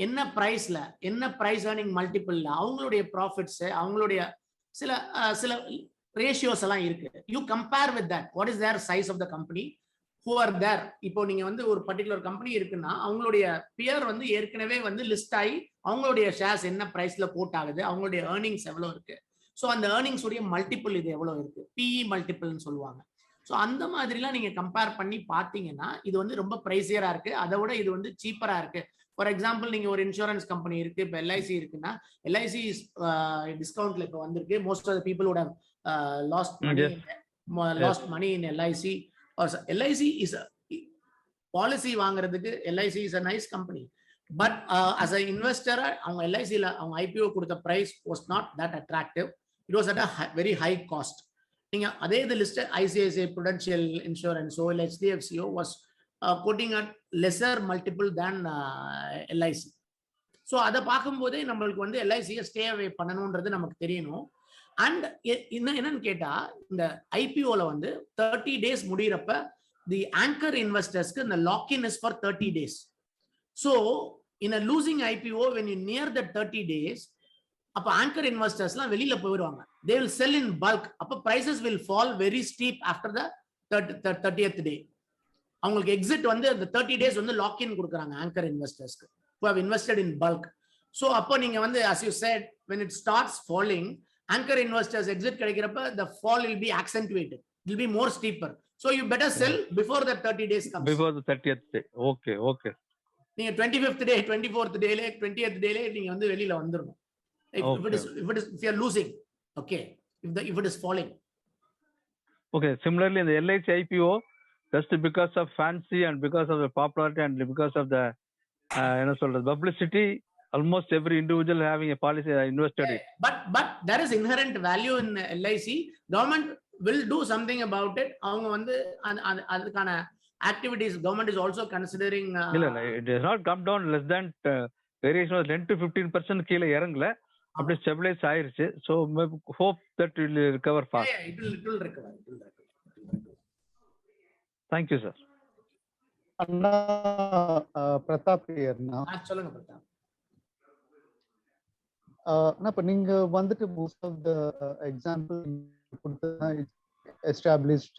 என்ன பிரைஸ்ல, என்ன பிரைஸ் ஏர்னிங் மல்டிபிள்ல அவங்களுடைய ப்ராஃபிட்ஸ், அவங்களுடைய சில சில ரேஷியோஸ் எல்லாம் இருக்கு. You compare with that, what is their size of the company who are there. இப்போ நீங்க வந்து ஒரு பர்டிகுலர் கம்பெனி இருக்குன்னா அவங்களுடைய பியர் வந்து ஏற்கனவே வந்து லிஸ்ட் ஆகி அவங்களுடைய ஷேர்ஸ் என்ன பிரைஸ்ல கோட் ஆகுது, அவங்களுடைய ஏர்னிங்ஸ் எவ்வளவு இருக்கு, ஸோ அந்த ஏர்னிங்ஸ் உடைய மல்டிபிள் இது எவ்வளவு இருக்கு, பிஇ மல்டிபிள்னு சொல்லுவாங்க. ஸோ அந்த மாதிரிலாம் நீங்க கம்பேர் பண்ணி பார்த்தீங்கன்னா இது வந்து ரொம்ப பிரைசியரா இருக்கு, அதை விட இது வந்து சீப்பரா இருக்கு. ஃபார் எக்ஸாம்பிள் நீங்க ஒரு இன்சூரன்ஸ் கம்பெனி இருக்கு, இப்போ எல்ஐசி இருக்குன்னா எல்ஐசி டிஸ்கவுண்ட்ல இப்போ வந்திருக்கு. Most of the people would have lost money in LIC. LIC is a policy வாங்குறதுக்கு LIC is a nice company, but as an investor அவங்க LIC ல அவங்க IPO கொடுத்த price was not that attractive. It was at a very high cost. நீங்க அதே இது list ICICI Prudential Insurance or HDFCO was quoting at lesser multiple than LIC. So அதை பார்க்கும்போதே நம்மளுக்கு வந்து LIC ஸ்டே அவே பண்ணணும்ன்றது நமக்கு தெரியணும். அண்ட் என்னன்னு கேட்டா இந்த ஐபிஓல வந்து 30 days முடியறப்ப தி ஆங்கர் இன்வெஸ்டர்ஸ்க்கு இந்த lock in is for 30 days. So in a losing IPO when you near the 30 days அப்ப ஆங்கர் இன்வெஸ்டர்ஸ்லாம் வெளியில போயிடுவாங்க. They will sell in bulk. அப்ப prices will fall very steep after the 30th day. அவங்களுக்கு exit வந்து அந்த 30 days வந்து lock in கொடுக்குறாங்க ஆங்கர் இன்வெஸ்டர்ஸ்க்கு who have invested in bulk. So அப்போ நீங்க வந்து as you said when it starts falling, anchor investors exit கிடைக்கிறப்ப the fall will be accentuated, it will be more steeper. So you better sell before the 30 days comes. Before the 30th day. Okay, okay. நீங்க 25th day 24th day 20th day நீங்க வந்து வெளியில வந்துறணும். If you are losing, okay, if it is falling. Okay, similarly in the LIC IPO, just because of fancy and because of the popularity and because of the publicity, almost every individual having a policy invested in. But there is inherent value in LIC. Government will do something about it. அவங்க வந்து அதுக்கான activities government is also considering. It has not come down less than variation of 10 to 15% கீழ இறங்கல, அப்படியே stabilise ஆயிருச்சு. So hope that it will recover fast. Yeah, it will recover. Thank you, sir. அண்ணா பிரதாப் ஐயர்னா சொல்லுங்க பிரதாப். இப்ப நீங்க வந்துட்டு most of the example established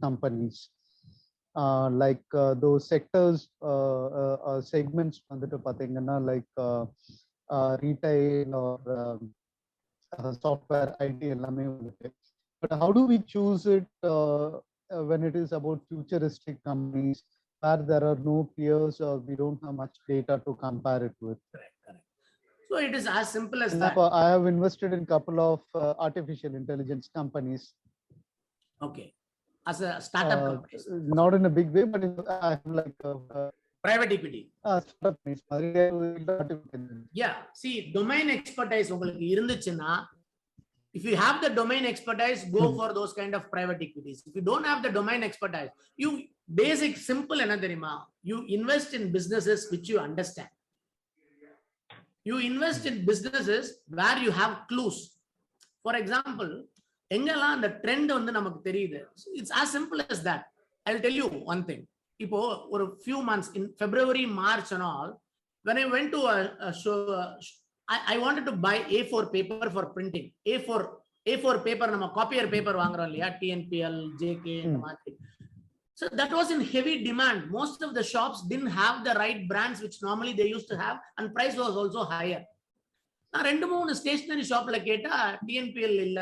companies like those sectors segments வந்துட்டு பாத்தீங்கன்னா like retail or software IT எல்லாமே வந்துட்டு. But how do we choose it when it is about futuristic companies where there are no peers or we don't have much data to compare it with? Correct. So it is as simple as that. I have invested in couple of artificial intelligence companies. Okay, as a startup companies. Not in a big way, but I have like private equity. Startup companies. Yeah, see, domain expertise உங்களுக்கு இருந்துச்சுன்னா, if you have the domain expertise, go for those kind of private equities. If you don't have the domain expertise, you basic simple enna theriyuma, you invest in businesses which you understand. You invest in businesses where you have clues. For example, engala the trend வந்து நமக்கு தெரியுது. It's as simple as that. I'll tell you one thing. இப்போ ஒரு few months in February, March and all, when I went to a show, I wanted to buy A4 paper for printing. A4 paper நம்ம copier paper வாங்குறோம் இல்லையா, TNPL, JK இந்த மாதிரி. So that was in heavy demand. Most of the shops didn't have the right brands which normally they used to have, and price was also higher. நான் 2-3 stationary ஷாப்ல கேட்டா TNPL இல்ல,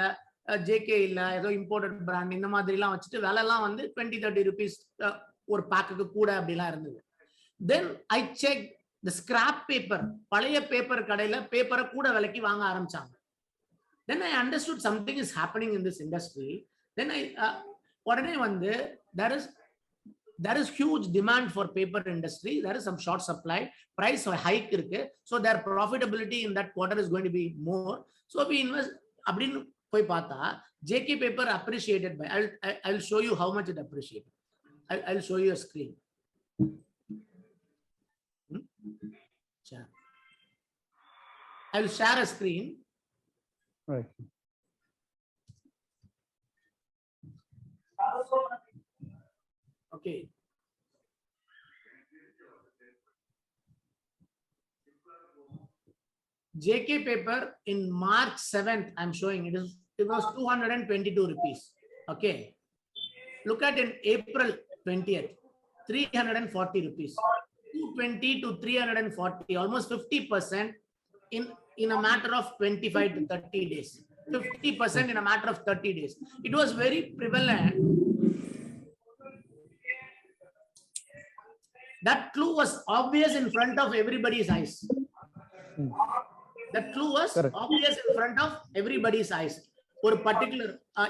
JK இல்ல, ஏதோ imported brand இந்த மாதிரிலாம் வச்சுட்டு விலைலாம் வந்து 20-30 rupees ஒரு பேக்குக்கு கூட அப்படிலாம் இருந்தது. Then I checked the scrap paper, பழைய பேப்பர் கடையில பேப்பரை கூட விலைக்கு வாங்க ஆரம்பிச்சாங்க. Then I understood something is happening in this industry. Then உடனே வந்து there is huge demand for paper industry. There is some short supply, price hike இருக்கு. So their profitability in that quarter is going to be more. So we invest அப்படின்னு போய் பார்த்தா JK paper appreciated by, I'll show you how much it appreciated. I'll show you a screen. I will share a screen. Right. Okay. JK paper in March 7th, I'm showing it was 222 rupees. Okay. Look at in April 20th, 340 rupees. 220 to 340, almost 50% in a matter of 25 to 30 days. 50% in a matter of 30 days. It was very prevalent. That clue was obvious in front of everybody's eyes. That clue was obvious in front of everybody's eyes. For a particular,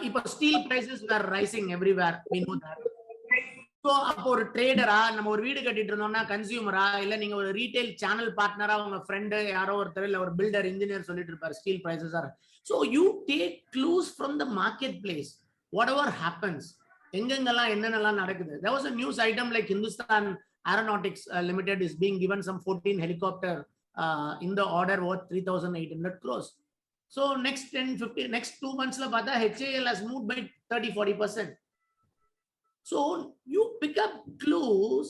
if steel prices were rising everywhere, we know that. So, அப்போ ஒரு ட்ரேடரா நம்ம ஒரு வீடு கட்டிட்டு இருந்தோம்னா கன்சியூமரா இல்ல நீங்க ஒரு ரீட்டைல் சேனல் பார்ட்னரா உங்க ஃப்ரெண்டு யாரோ ஒருத்தர் இல்ல ஒரு பில்டர் இன்ஜினியர் சொல்லிட்டு இருப்பாரு steel prices are. So you take clues from the marketplace. Whatever happens, எங்கெங்கெல்லாம் என்னென்னலாம் நடக்குது. There was a news item like Hindustan Aeronautics Limited is being given some 14 helicopter in the order worth 3,800 crores. So next 10-15 next 2 months la pata HAL has moved by 30-40%. So you pick up clues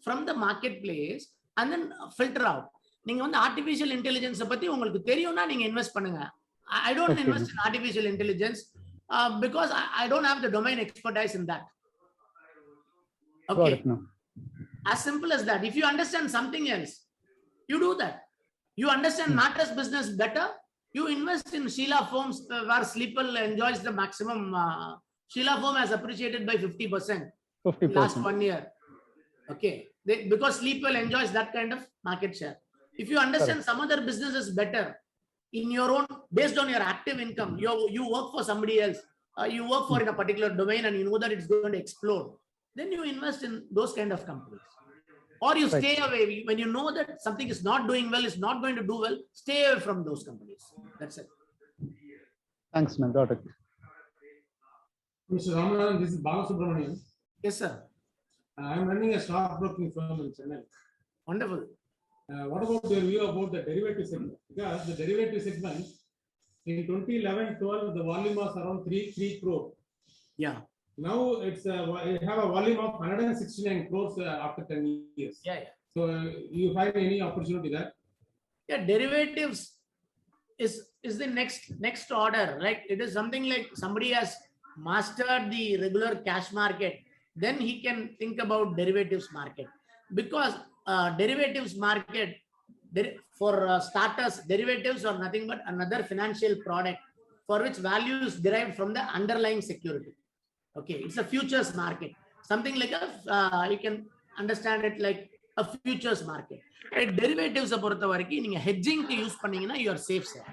from the marketplace and then filter out. நீங்க வந்து artificial intelligence பத்தி உங்களுக்கு தெரியும்னா நீங்க invest பண்ணுங்க. I don't invest in artificial intelligence because I don't have the domain expertise in that. Okay. As simple as that. If you understand something else, you do that. You understand mattress business better, you invest in Sheela Foams where Sleepwell enjoys the maximum. Sheela Foam has appreciated by 50%. 50% last 1 year. Okay. Because Sleepwell enjoys that kind of market share. If you understand some other businesses better, in your own, based on your active income, you work for somebody else, you work for in a particular domain and you know that it's going to explode, then you invest in those kind of companies. Or you stay away when you know that something is not doing well, is not going to do well, stay away from those companies. That's it. Thanks, man. Got it. Mr. Ramanathan, this is Balasubramanian. Yes, sir. I'm running a stockbroking firm in Chennai. Wonderful. What about your view about the derivative segment? Because the derivative segment in 2011-12, the volume was around 3 crore. Yeah. Now it's it have a volume of 169 crores after 10 years. Yeah. So you find any opportunity there? Yeah, derivatives is the next order. Like it is something like somebody has mastered the regular cash market, then he can think about derivatives market. Because derivatives market, for starters, derivatives are nothing but another financial product for which value is derived from the underlying security. Okay, it's a futures market, something like you can understand it like a futures market. Right? Derivatives பொறுத்த வரைக்கும் நீங்க hedging க்கு use பண்ணீங்கன்னா you are safe, sir.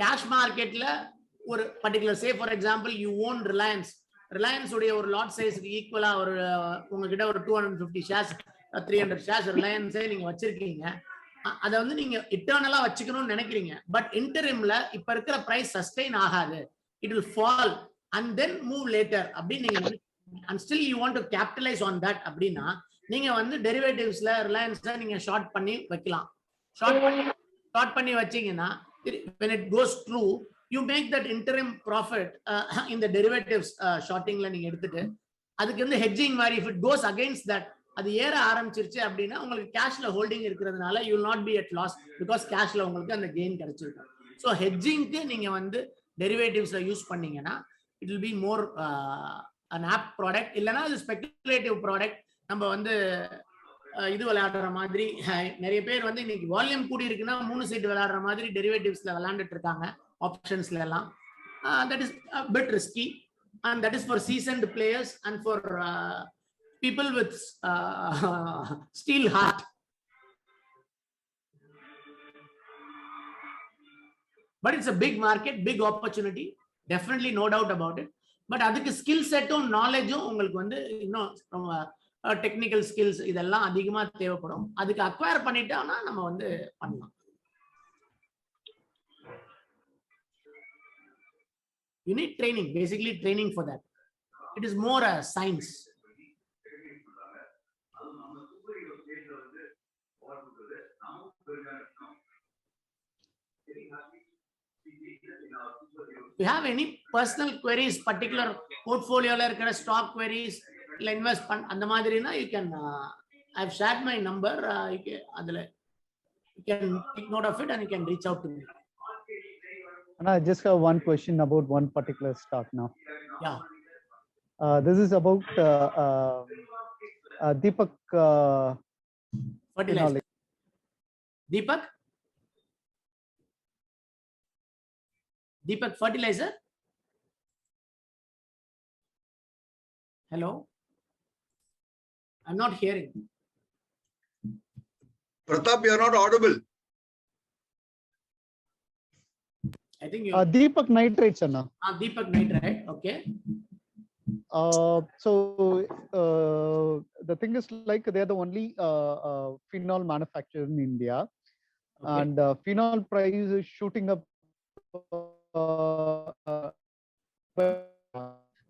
Cash marketல ஒரு particular, say for example you own Reliance உடைய ஒரு lot size ஈக்குவலா ஒரு உங்ககிட்ட ஒரு 250 shares 300 shares Reliance நீங்க வச்சிருக்கீங்க. அதை வந்து நீங்க இட்டர்னலா வச்சுக்கணும்னு நினைக்கிறீங்க. பட் இன்டரிம்ல இப்ப இருக்கிற பிரைஸ் சஸ்டெயின் ஆகாது, it will fall and then move later அப்படின்னு நீங்க and still you want to capitalize on that அப்படின்னா நீங்க வந்து டெரிவேட்டிவ்ஸ்ல ரிலையன்ஸ்ல நீங்க ஷார்ட் பண்ணி வைக்கலாம். ஷார்ட் பண்ணி வச்சீங்கன்னா when it goes through you make that interim profit in the derivatives shortingல நீங்க எடுத்துட்டு அதுக்கு வந்து hedging மாதிரி if it goes against that அது ஏற ஆரம்பிச்சிருச்சு அப்படின்னா உங்களுக்கு கேஷ்ல ஹோல்டிங் இருக்கிறதுனால you will not be at loss because கேஷ்ல உங்களுக்கு அந்த கெயின் கிடைச்சிருக்கும். ஸோ ஹெட்ஜிங்க்கு நீங்க வந்து டெரிவேட்டிவ்ஸ்ல யூஸ் பண்ணீங்கன்னா it will be more an apt product. இல்லைன்னா அது ஸ்பெகுலேட்டிவ் ப்ராடக்ட். நம்ம வந்து இது விளையாடுற மாதிரி நிறைய பேர் வந்து இன்னைக்கு வால்யூம் கூடி இருக்குன்னா 3 சைடு விளையாடுற மாதிரி டெரிவேட்டிவ்ஸ்ல விளையாண்டுட்டு இருக்காங்க ஆப்ஷன்ஸ்ல எல்லாம். That is a bit risky and that is for seasoned players and for people with steel heart. But it's a big market, big opportunity, definitely no doubt about it. But அதுக்கு skill செட்டும் நாலேஜும் உங்களுக்கு வந்து இன்னும் technical skills இதெல்லாம் அதிகமா தேவைப்படும். அதுக்கு acquire பண்ணிட்டோம்னா நம்ம வந்து பண்ணலாம். You need training, basically training for that. It is more a science. You have any personal queries, particular portfolio stock queries, invest and the madrina, you can I've shared my number, you can take note of it and you can reach out to me. And I just have one question about one particular stock now. Yeah. This is about Deepak fertilizer. Deepak fertilizer. Hello, I'm not hearing. Pratap, you are not audible. I think you Deepak nitrates, Anna. Deepak nitrite, okay. So the thing is, like, they are the only phenol manufacturer in India, okay. And phenol price is shooting up,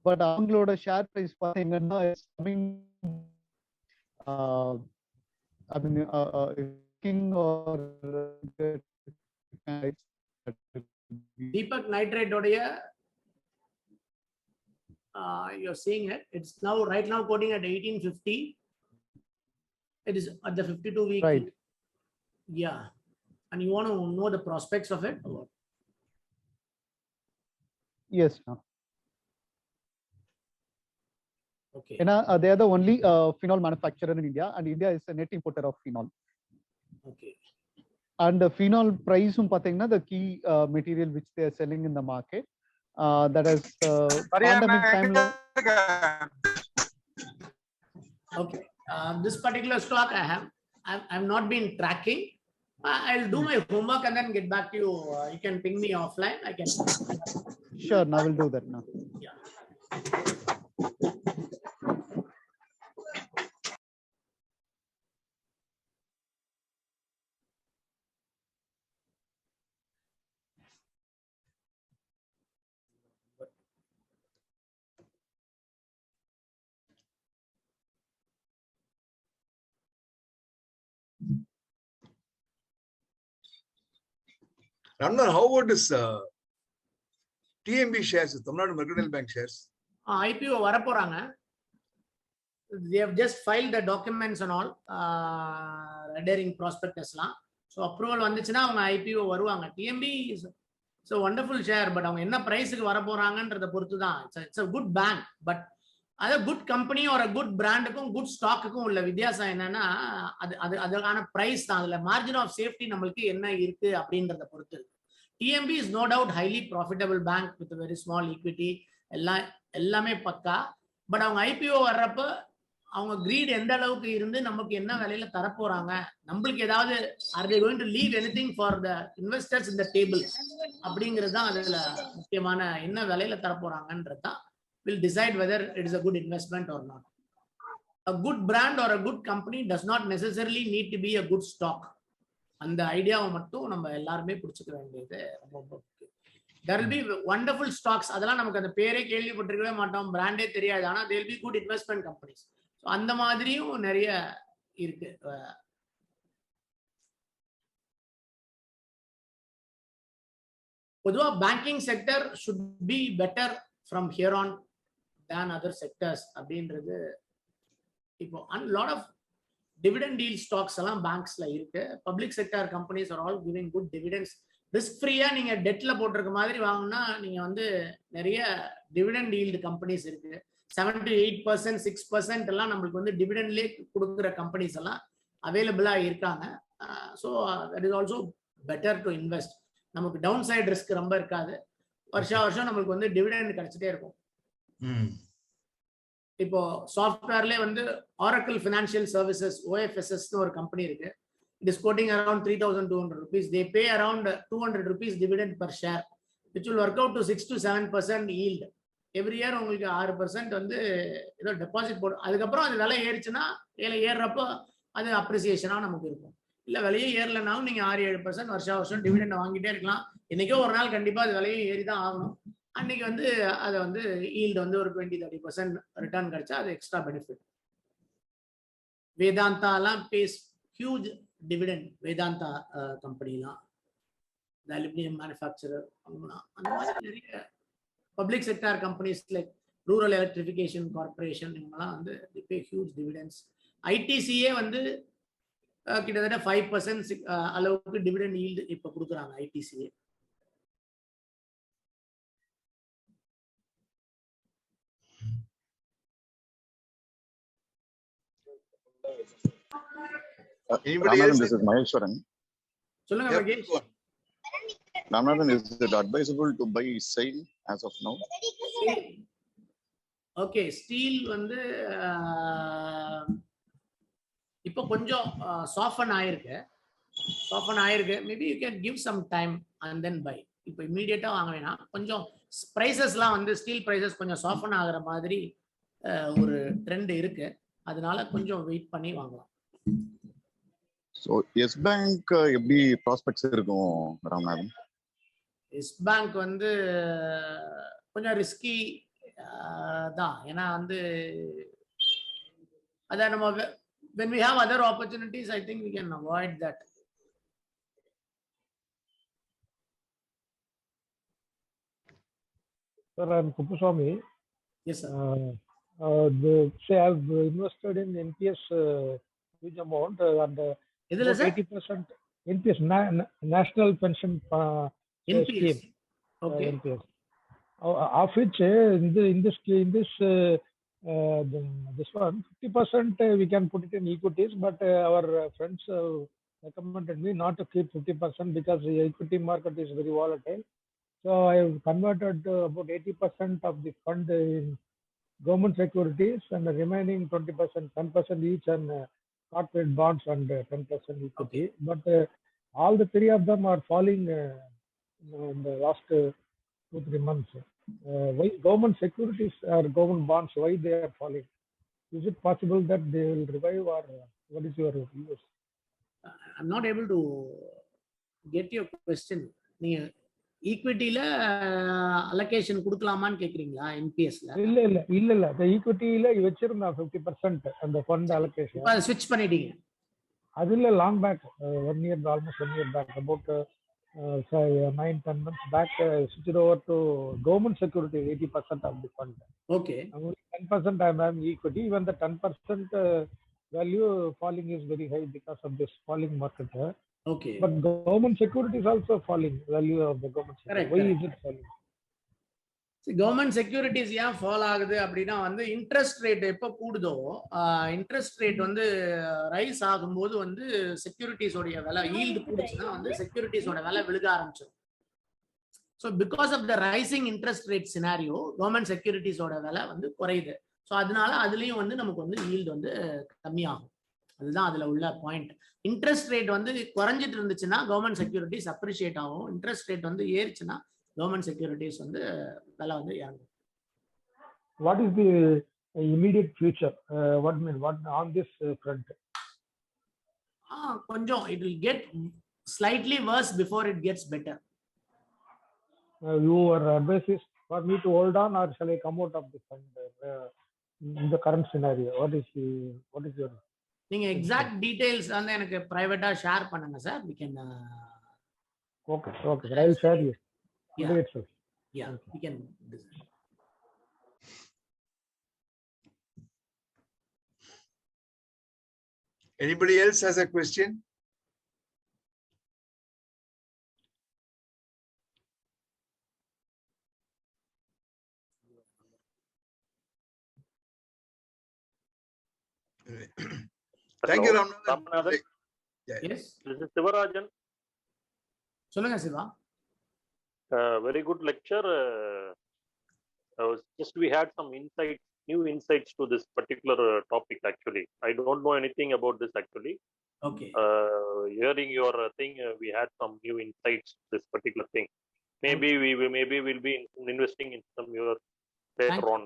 but Anglo's share price is coming. I mean, or Deepak nitrate odia. You're seeing it. It's now right now quoting at 1850. It is at the 52-week. Right. Yeah. And you want to know the prospects of it? Or? Yes. No. Okay. And, they are the only phenol manufacturer in India, and India is a net importer of phenol. Okay. And the phenol price, the key material which they are selling in the market, that is pandemic time. Okay. This particular stock I've not been tracking. I'll do my homework and then get back to you. You can ping me offline. I can. Sure, now we'll do that now. Yeah. Ramnath, how about this TMB shares, Tamil Nadu Mercantile Bank shares? IPO வர they have just filed the documents and all, rendering prospectus லாம். So approval வந்துச்சுனா அவங்க IPO வருவாங்க. TMB is a wonderful share, but அவங்க என்ன பிரைஸ்க்கு வர போறாங்கன்றத பொறுத்து தான். It's a good bank, but அது good company or a good brandக்கும் good stockக்கும் உள்ள வித்தியாசம் என்னன்னா அதுக்கான பிரைஸ் தான். அதுல margin of safety நம்மளுக்கு என்ன இருக்கு அப்படின்றத பொறுத்து. TMB is no doubt highly profitable bank with a very small equity. எல்லாமே பக்கா. பட் அவங்க IPO வர்றப்ப அவங்க greed எந்த அளவுக்கு இருந்து நமக்கு என்ன விலையில தர போறாங்க, நம்மளுக்கு ஏதாவது are they going to leave anything for the investors in the table அப்படிங்கிறது தான் அதுல முக்கியமான, என்ன விலையில தர போறாங்கன்றது தான் will decide whether it is a good investment or not. A good brand or a good company does not necessarily need to be a good stock. அந்த ஐடியாவை மட்டும் நம்ம எல்லாருமே புடிச்சுக்க வேண்டியது ரொம்ப முக்கியம். There will be wonderful stocks. அதெல்லாம் நமக்கு அந்த பேரே கேள்விப்பட்டிருக்கவே மாட்டோம், பிராண்டே தெரியாது, ஆனா there will be good investment companies. So அந்த மாதிரியும் நிறைய இருக்கு. பொதுவா banking sector should be better from here on than other sectors அப்படின்றது. இப்போ lot of dividend yield stocks எல்லாம் banksல இருக்கு. Public sector companies are all giving good dividends. Risk free-ஆ நீங்க டெட்ல போட்டிருக்க மாதிரி வாங்கினா நீங்க வந்து நிறைய dividend yield companies இருக்கு. 7 to 8%, 6% எல்லாம் நம்மளுக்கு வந்து டிவிடெண்ட்லயே கொடுக்குற கம்பெனிஸ் எல்லாம் அவைலபிளா இருக்காங்க. So that is also better to invest. நமக்கு டவுன் சைட் ரிஸ்க் ரொம்ப இருக்காது. வருஷம் நம்மளுக்கு வந்து டிவிடெண்ட் கிடைச்சிட்டே இருக்கும். இப்போ சாஃப்ட்வேர்ல வந்து Oracle Financial Services OFSS ஒரு கம்பெனி இருக்கு. It is quoting around 3,200 rupees. They pay around 200 rupees dividend per share, which will work out to 6 to 7% yield. Every year உங்களுக்கு 6% வந்து ஏதோ டெபாசிட் போடும். அதுக்கப்புறம் அது விலை ஏறிச்சுன்னா ஏறுறப்போ அது அப்ரிசியேஷனா நமக்கு இருக்கும். இல்ல விலையே ஏறலைனாலும் நீங்க 6-7% வருஷம் டிவிடெண்ட் வாங்கிட்டே இருக்கலாம். என்னைக்கோ ஒரு நாள் கண்டிப்பா அது விலையும் ஏறி தான் ஆகணும். அன்னைக்கு வந்து அதை வந்து ஈல்டு வந்து ஒரு 20-30% ரிட்டர்ன் கிடைச்சா அது எக்ஸ்ட்ரா பெனிஃபிட். வேதாந்தா எல்லாம் பேஸ் ஹியூஜ் டிவிடெண்ட். வேதாந்தா கம்பெனிலாம் the aluminum manufacturer, அந்த மாதிரி நிறைய public sector companies like Rural Electrification Corporation இவங்கெல்லாம் வந்து they pay huge dividends. ITCA வந்து கிட்டத்தட்ட 5% அளவுக்கு டிவிடெண்ட் yield இப்ப கொடுக்குறாங்க ITCA. Anybody else? This is Maheshwaran. சொல்லுங்க Mahesh. Ramanathan, is it advisable to buy sale as of now? Okay, steel வந்து இப்போ கொஞ்சம் soften ஆயிருக்கு. Maybe you can give some time and then buy. இப்போ இமிடியேட்டா வாங்க வேணாம். கொஞ்சம் பிரைசஸ்லாம் வந்து ஸ்டீல் பிரைசஸ் கொஞ்சம் soften ஆகுற மாதிரி ஒரு ட்ரெண்ட் இருக்கு. அதனால கொஞ்சம் வெயிட் பண்ணி வாங்கலாம். So yes bank எப்படி prospects இருக்கும் ராமநாதன்? எஸ் பேங்க் வந்து கொஞ்சம் ரிஸ்கி தான். ஏன்னா வந்து அத நம்ம when we have other opportunities, I think we can avoid that. Sir, I'm Kupuswamy. Yes, sir. Say I've invested in NPS huge amount and Idhila sir? 80% NPS National Pension NPS. Scheme. Okay. NPS. Of which in this one 50% we can put it in equities, but our friends recommended me not to keep 50% because the equity market is very volatile. So I have converted about 80% of the fund in government securities and the remaining 20%, 10% each and corporate bonds and 10% equity. Okay. But all the three of them are falling in the last 2-3 months. Why government securities or government bonds, why they are falling? Is it possible that they will revive, or what is your views? I'm not able to get your question. நீங்க ஈக்விட்டில allocation கொடுக்கலாமான்னு கேக்குறீங்களா? என்பிஎஸ்ல இல்ல the equityல வச்சிருந்தா 50% அந்த fund allocation. இப்ப அதை switch பண்ணிட்டீங்க? அது இல்ல, long back, 1 year, almost 1 year back, about 9-10 months back, switched over to government security, 80% of the fund. Okay. Only 10% I'm having equity. Even the 10% value falling is very high because of this falling market. Okay. But government security is also falling, value of the government security. Correct, Why correct. is it falling? Government securities ஏன் fall ஆகுது அப்படின்னா வந்து interest rate எப்போ கூடுதோ interest rate வந்து rice ஆகும்போது வந்து செக்யூரிட்டிஸோடைய விலை yield கூடுச்சுன்னா வந்து செக்யூரிட்டிஸோட விலை விழுக ஆரம்பிச்சிடும். So because of the rising interest rate scenario government செக்யூரிட்டிஸோட விலை வந்து குறையுது. ஸோ அதனால அதுலேயும் வந்து நமக்கு வந்து ஈல்டு வந்து கம்மியாகும். அதுதான் அதில் உள்ள பாயிண்ட். இன்ட்ரெஸ்ட் ரேட் வந்து குறைஞ்சிட்டு இருந்துச்சுன்னா கவர்மெண்ட் செக்யூரிட்டிஸ் அப்ரிஷியேட் ஆகும். இன்ட்ரெஸ்ட் ரேட் வந்து ஏறிச்சுன்னா government securities வந்து விலை வந்து இறங்கும். What is the immediate future? What on this front? கொஞ்சம் it will get slightly worse before it gets better. Your advice is for me to hold on, or shall I come out of the fund in the current scenario? What is your? நீங்க exact details வந்து எனக்கு பிரைவேட்டா share பண்ணுங்க sir. we can Okay, I will share you. Yeah, we can do that. Anybody else has a question? Thank you, Ramanathan. Yes. This is Sivarajan. சொல்லுங்க Siva. Very good lecture. Just we had some insights, new insights to this particular topic. Actually, I don't know anything about this. Actually, okay. Hearing your thing, we had some new insights. This particular thing. Maybe we will be investing in some your later on.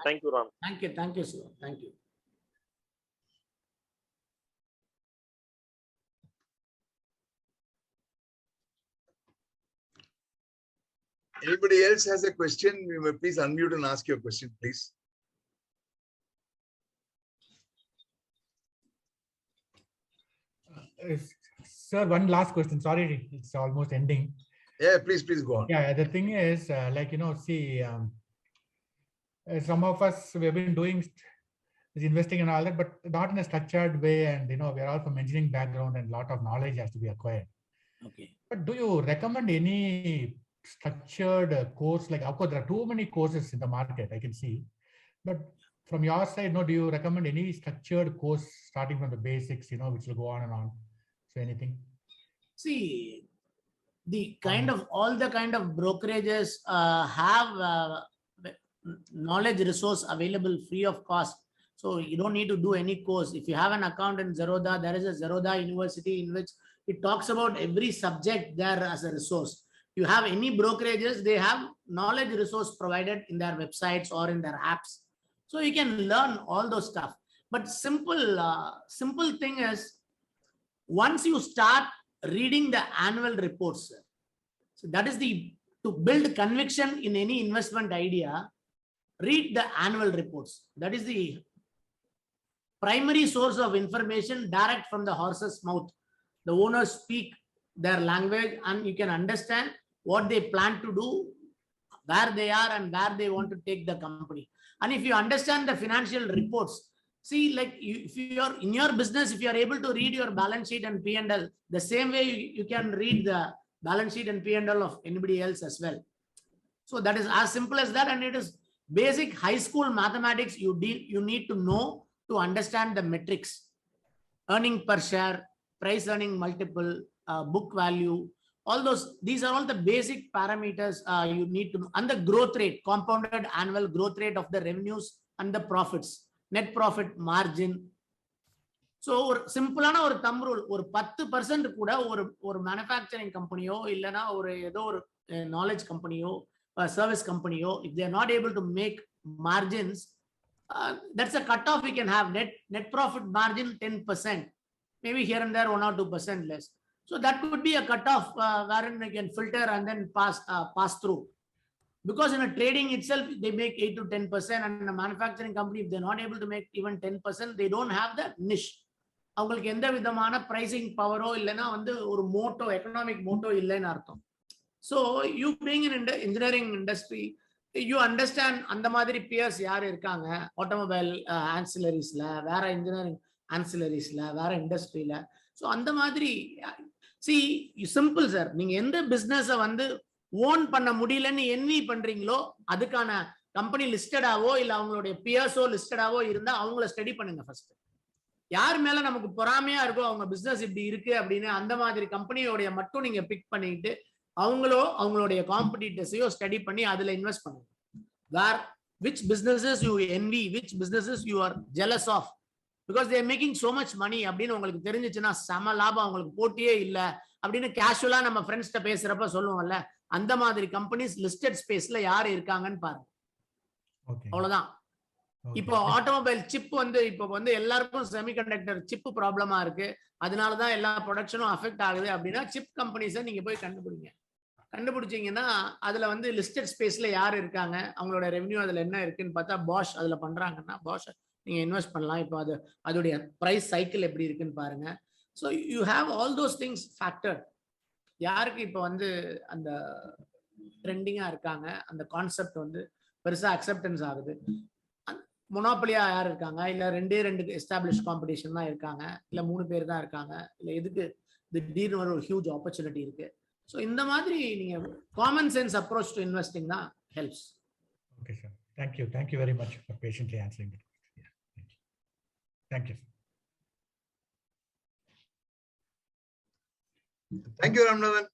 Thank you, Ram. Thank you, Siva. Thank you. Anybody else has a question? You may please unmute and ask your question, please. Sir, one last question. Sorry, it's almost ending. Yeah, please go on. Yeah, the thing is, see, some of us, we have been doing investing and all that, but not in a structured way. And, we're all from engineering background and a lot of knowledge has to be acquired. Okay. But do you recommend any structured course? Like, of course, there are too many courses in the market, I can see. But from your side, do you recommend any structured course starting from the basics, which will go on and on? So anything? See, all the kind of brokerages have knowledge resource available free of cost. So you don't need to do any course. If you have an account in Zerodha, there is a Zerodha University in which it talks about every subject there as a resource. You have any brokerages, they have knowledge resource provided in their websites or in their apps. So you can learn all those stuff. But simple thing is, once you start reading the annual reports, so that is to build conviction in any investment idea, read the annual reports. That is the primary source of information direct from the horse's mouth. The owners speak their language and you can understand what they plan to do, where they are and where they want to take the company. And if you understand the financial reports, see, like if you are in your business, if you are able to read your balance sheet and P&L, the same way you can read the balance sheet and P&L of anybody else as well. So that is as simple as that. And it is basic high school mathematics you need to know to understand the metrics. Earning per share, price earning multiple, book value, all those, these are all the basic parameters you need to know. And the growth rate, compounded annual growth rate of the revenues and the profits, net profit margin. So simple or thumb rule, or 10% kuda or manufacturing company illana or edo or knowledge company service company, if they are not able to make margins, that's a cutoff we can have. Net profit margin 10%, maybe here and there 1 or 2% less. So that could be a cutoff wherein you can filter and then pass through. Because in a trading itself, they make 8 to 10%, and in a manufacturing company, if they're not able to make even 10%, they don't have the niche. அவங்களுக்கு எந்த விதமான pricing power இல்லைன்னா ஒரு motto, economic motto இல்லைன்னு அர்த்தம். So you being in engineering industry, you understand அந்த மாதிரி peers யார் இருக்காங்க, automobile ancillariesல, வேற engineering ancillariesல, வேற industryல. So அந்த மாதிரி, see, simple sir, நீங்க எந்த business ஓன் பண்ண முடியலன்னு என்வி பண்றீங்களோ அதுக்கான கம்பெனி லிஸ்டடாவோ இல்ல அவங்களுடைய பியர்ஸோ லிஸ்டடாவோ இருந்தா அவங்கள ஸ்டடி பண்ணுங்க ஃபர்ஸ்ட். யார் மேல நமக்கு பொறாமையா இருக்கோ, அவங்க பிசினஸ் இப்படி இருக்கு அப்படின்னு அந்த மாதிரி கம்பெனியோடைய மட்டும் நீங்க பிக் பண்ணிட்டு அவங்களுடைய காம்படிட்டர்ஸையோ ஸ்டடி பண்ணி அதுல இன்வெஸ்ட் பண்ணுங்க. வேர் which businesses you envy, which businesses you are jealous of because they are making so much money அப்படின்னு உங்களுக்கு தெரிஞ்சிச்சுன்னா சம லாபம், அவங்களுக்கு போட்டியே இல்ல அப்படின்னு கேஷுவலா நம்ம ஃப்ரெண்ட்ஸ்ட பேசுறப்ப சொல்லுவோம்ல, அந்த மாதிரி கம்பெனிஸ் லிஸ்டட் ஸ்பேஸ்ல யார் இருக்காங்கன்னு பாருங்க. அவ்வளவுதான். இப்போ ஆட்டோமொபைல் சிப் இப்போ எல்லாருக்கும் செமிகண்டக்டர் சிப் ப்ராப்ளமா இருக்கு, அதனாலதான் எல்லா ப்ரொடக்ஷனும் அஃபெக்ட் ஆகுது அப்படின்னா சிப் கம்பெனிஸை நீங்க போய் கண்டுபிடிச்சீங்கன்னா அதுல லிஸ்டட் ஸ்பேஸ்ல யார் இருக்காங்க, அவங்களோட ரெவென்யூ அதுல என்ன இருக்குன்னு பார்த்தா பாஷ் அதுல பண்றாங்கன்னா பாஷ் நீங்க இன்வெஸ்ட் பண்ணலாம். இப்போ அதோடைய பிரைஸ் சைக்கிள் எப்படி இருக்குன்னு பாருங்க. So you have all those things factor. யாருக்கு இப்போ அந்த ட்ரெண்டிங்கா இருக்காங்க, அந்த கான்செப்ட் பெருசா அக்செப்டன்ஸ் ஆகுது, மொனோபலியா யார் இருக்காங்க, இல்ல ரெண்டு எஸ்டாப்ளிஷ் காம்படிஷன் தான் இருக்காங்க, இல்ல 3 பேர் தான் இருக்காங்க, இல்ல எதுக்கு திடீர்னு ஒரு ஹியூஜ் ஆப்பர்ச்சுனிட்டி இருக்கு. ஸோ இந்த மாதிரி நீங்க common sense approach to investing தான் helps. Okay sir, thank you very much for patiently answering it. Thank you. Thank you, Ramanathan.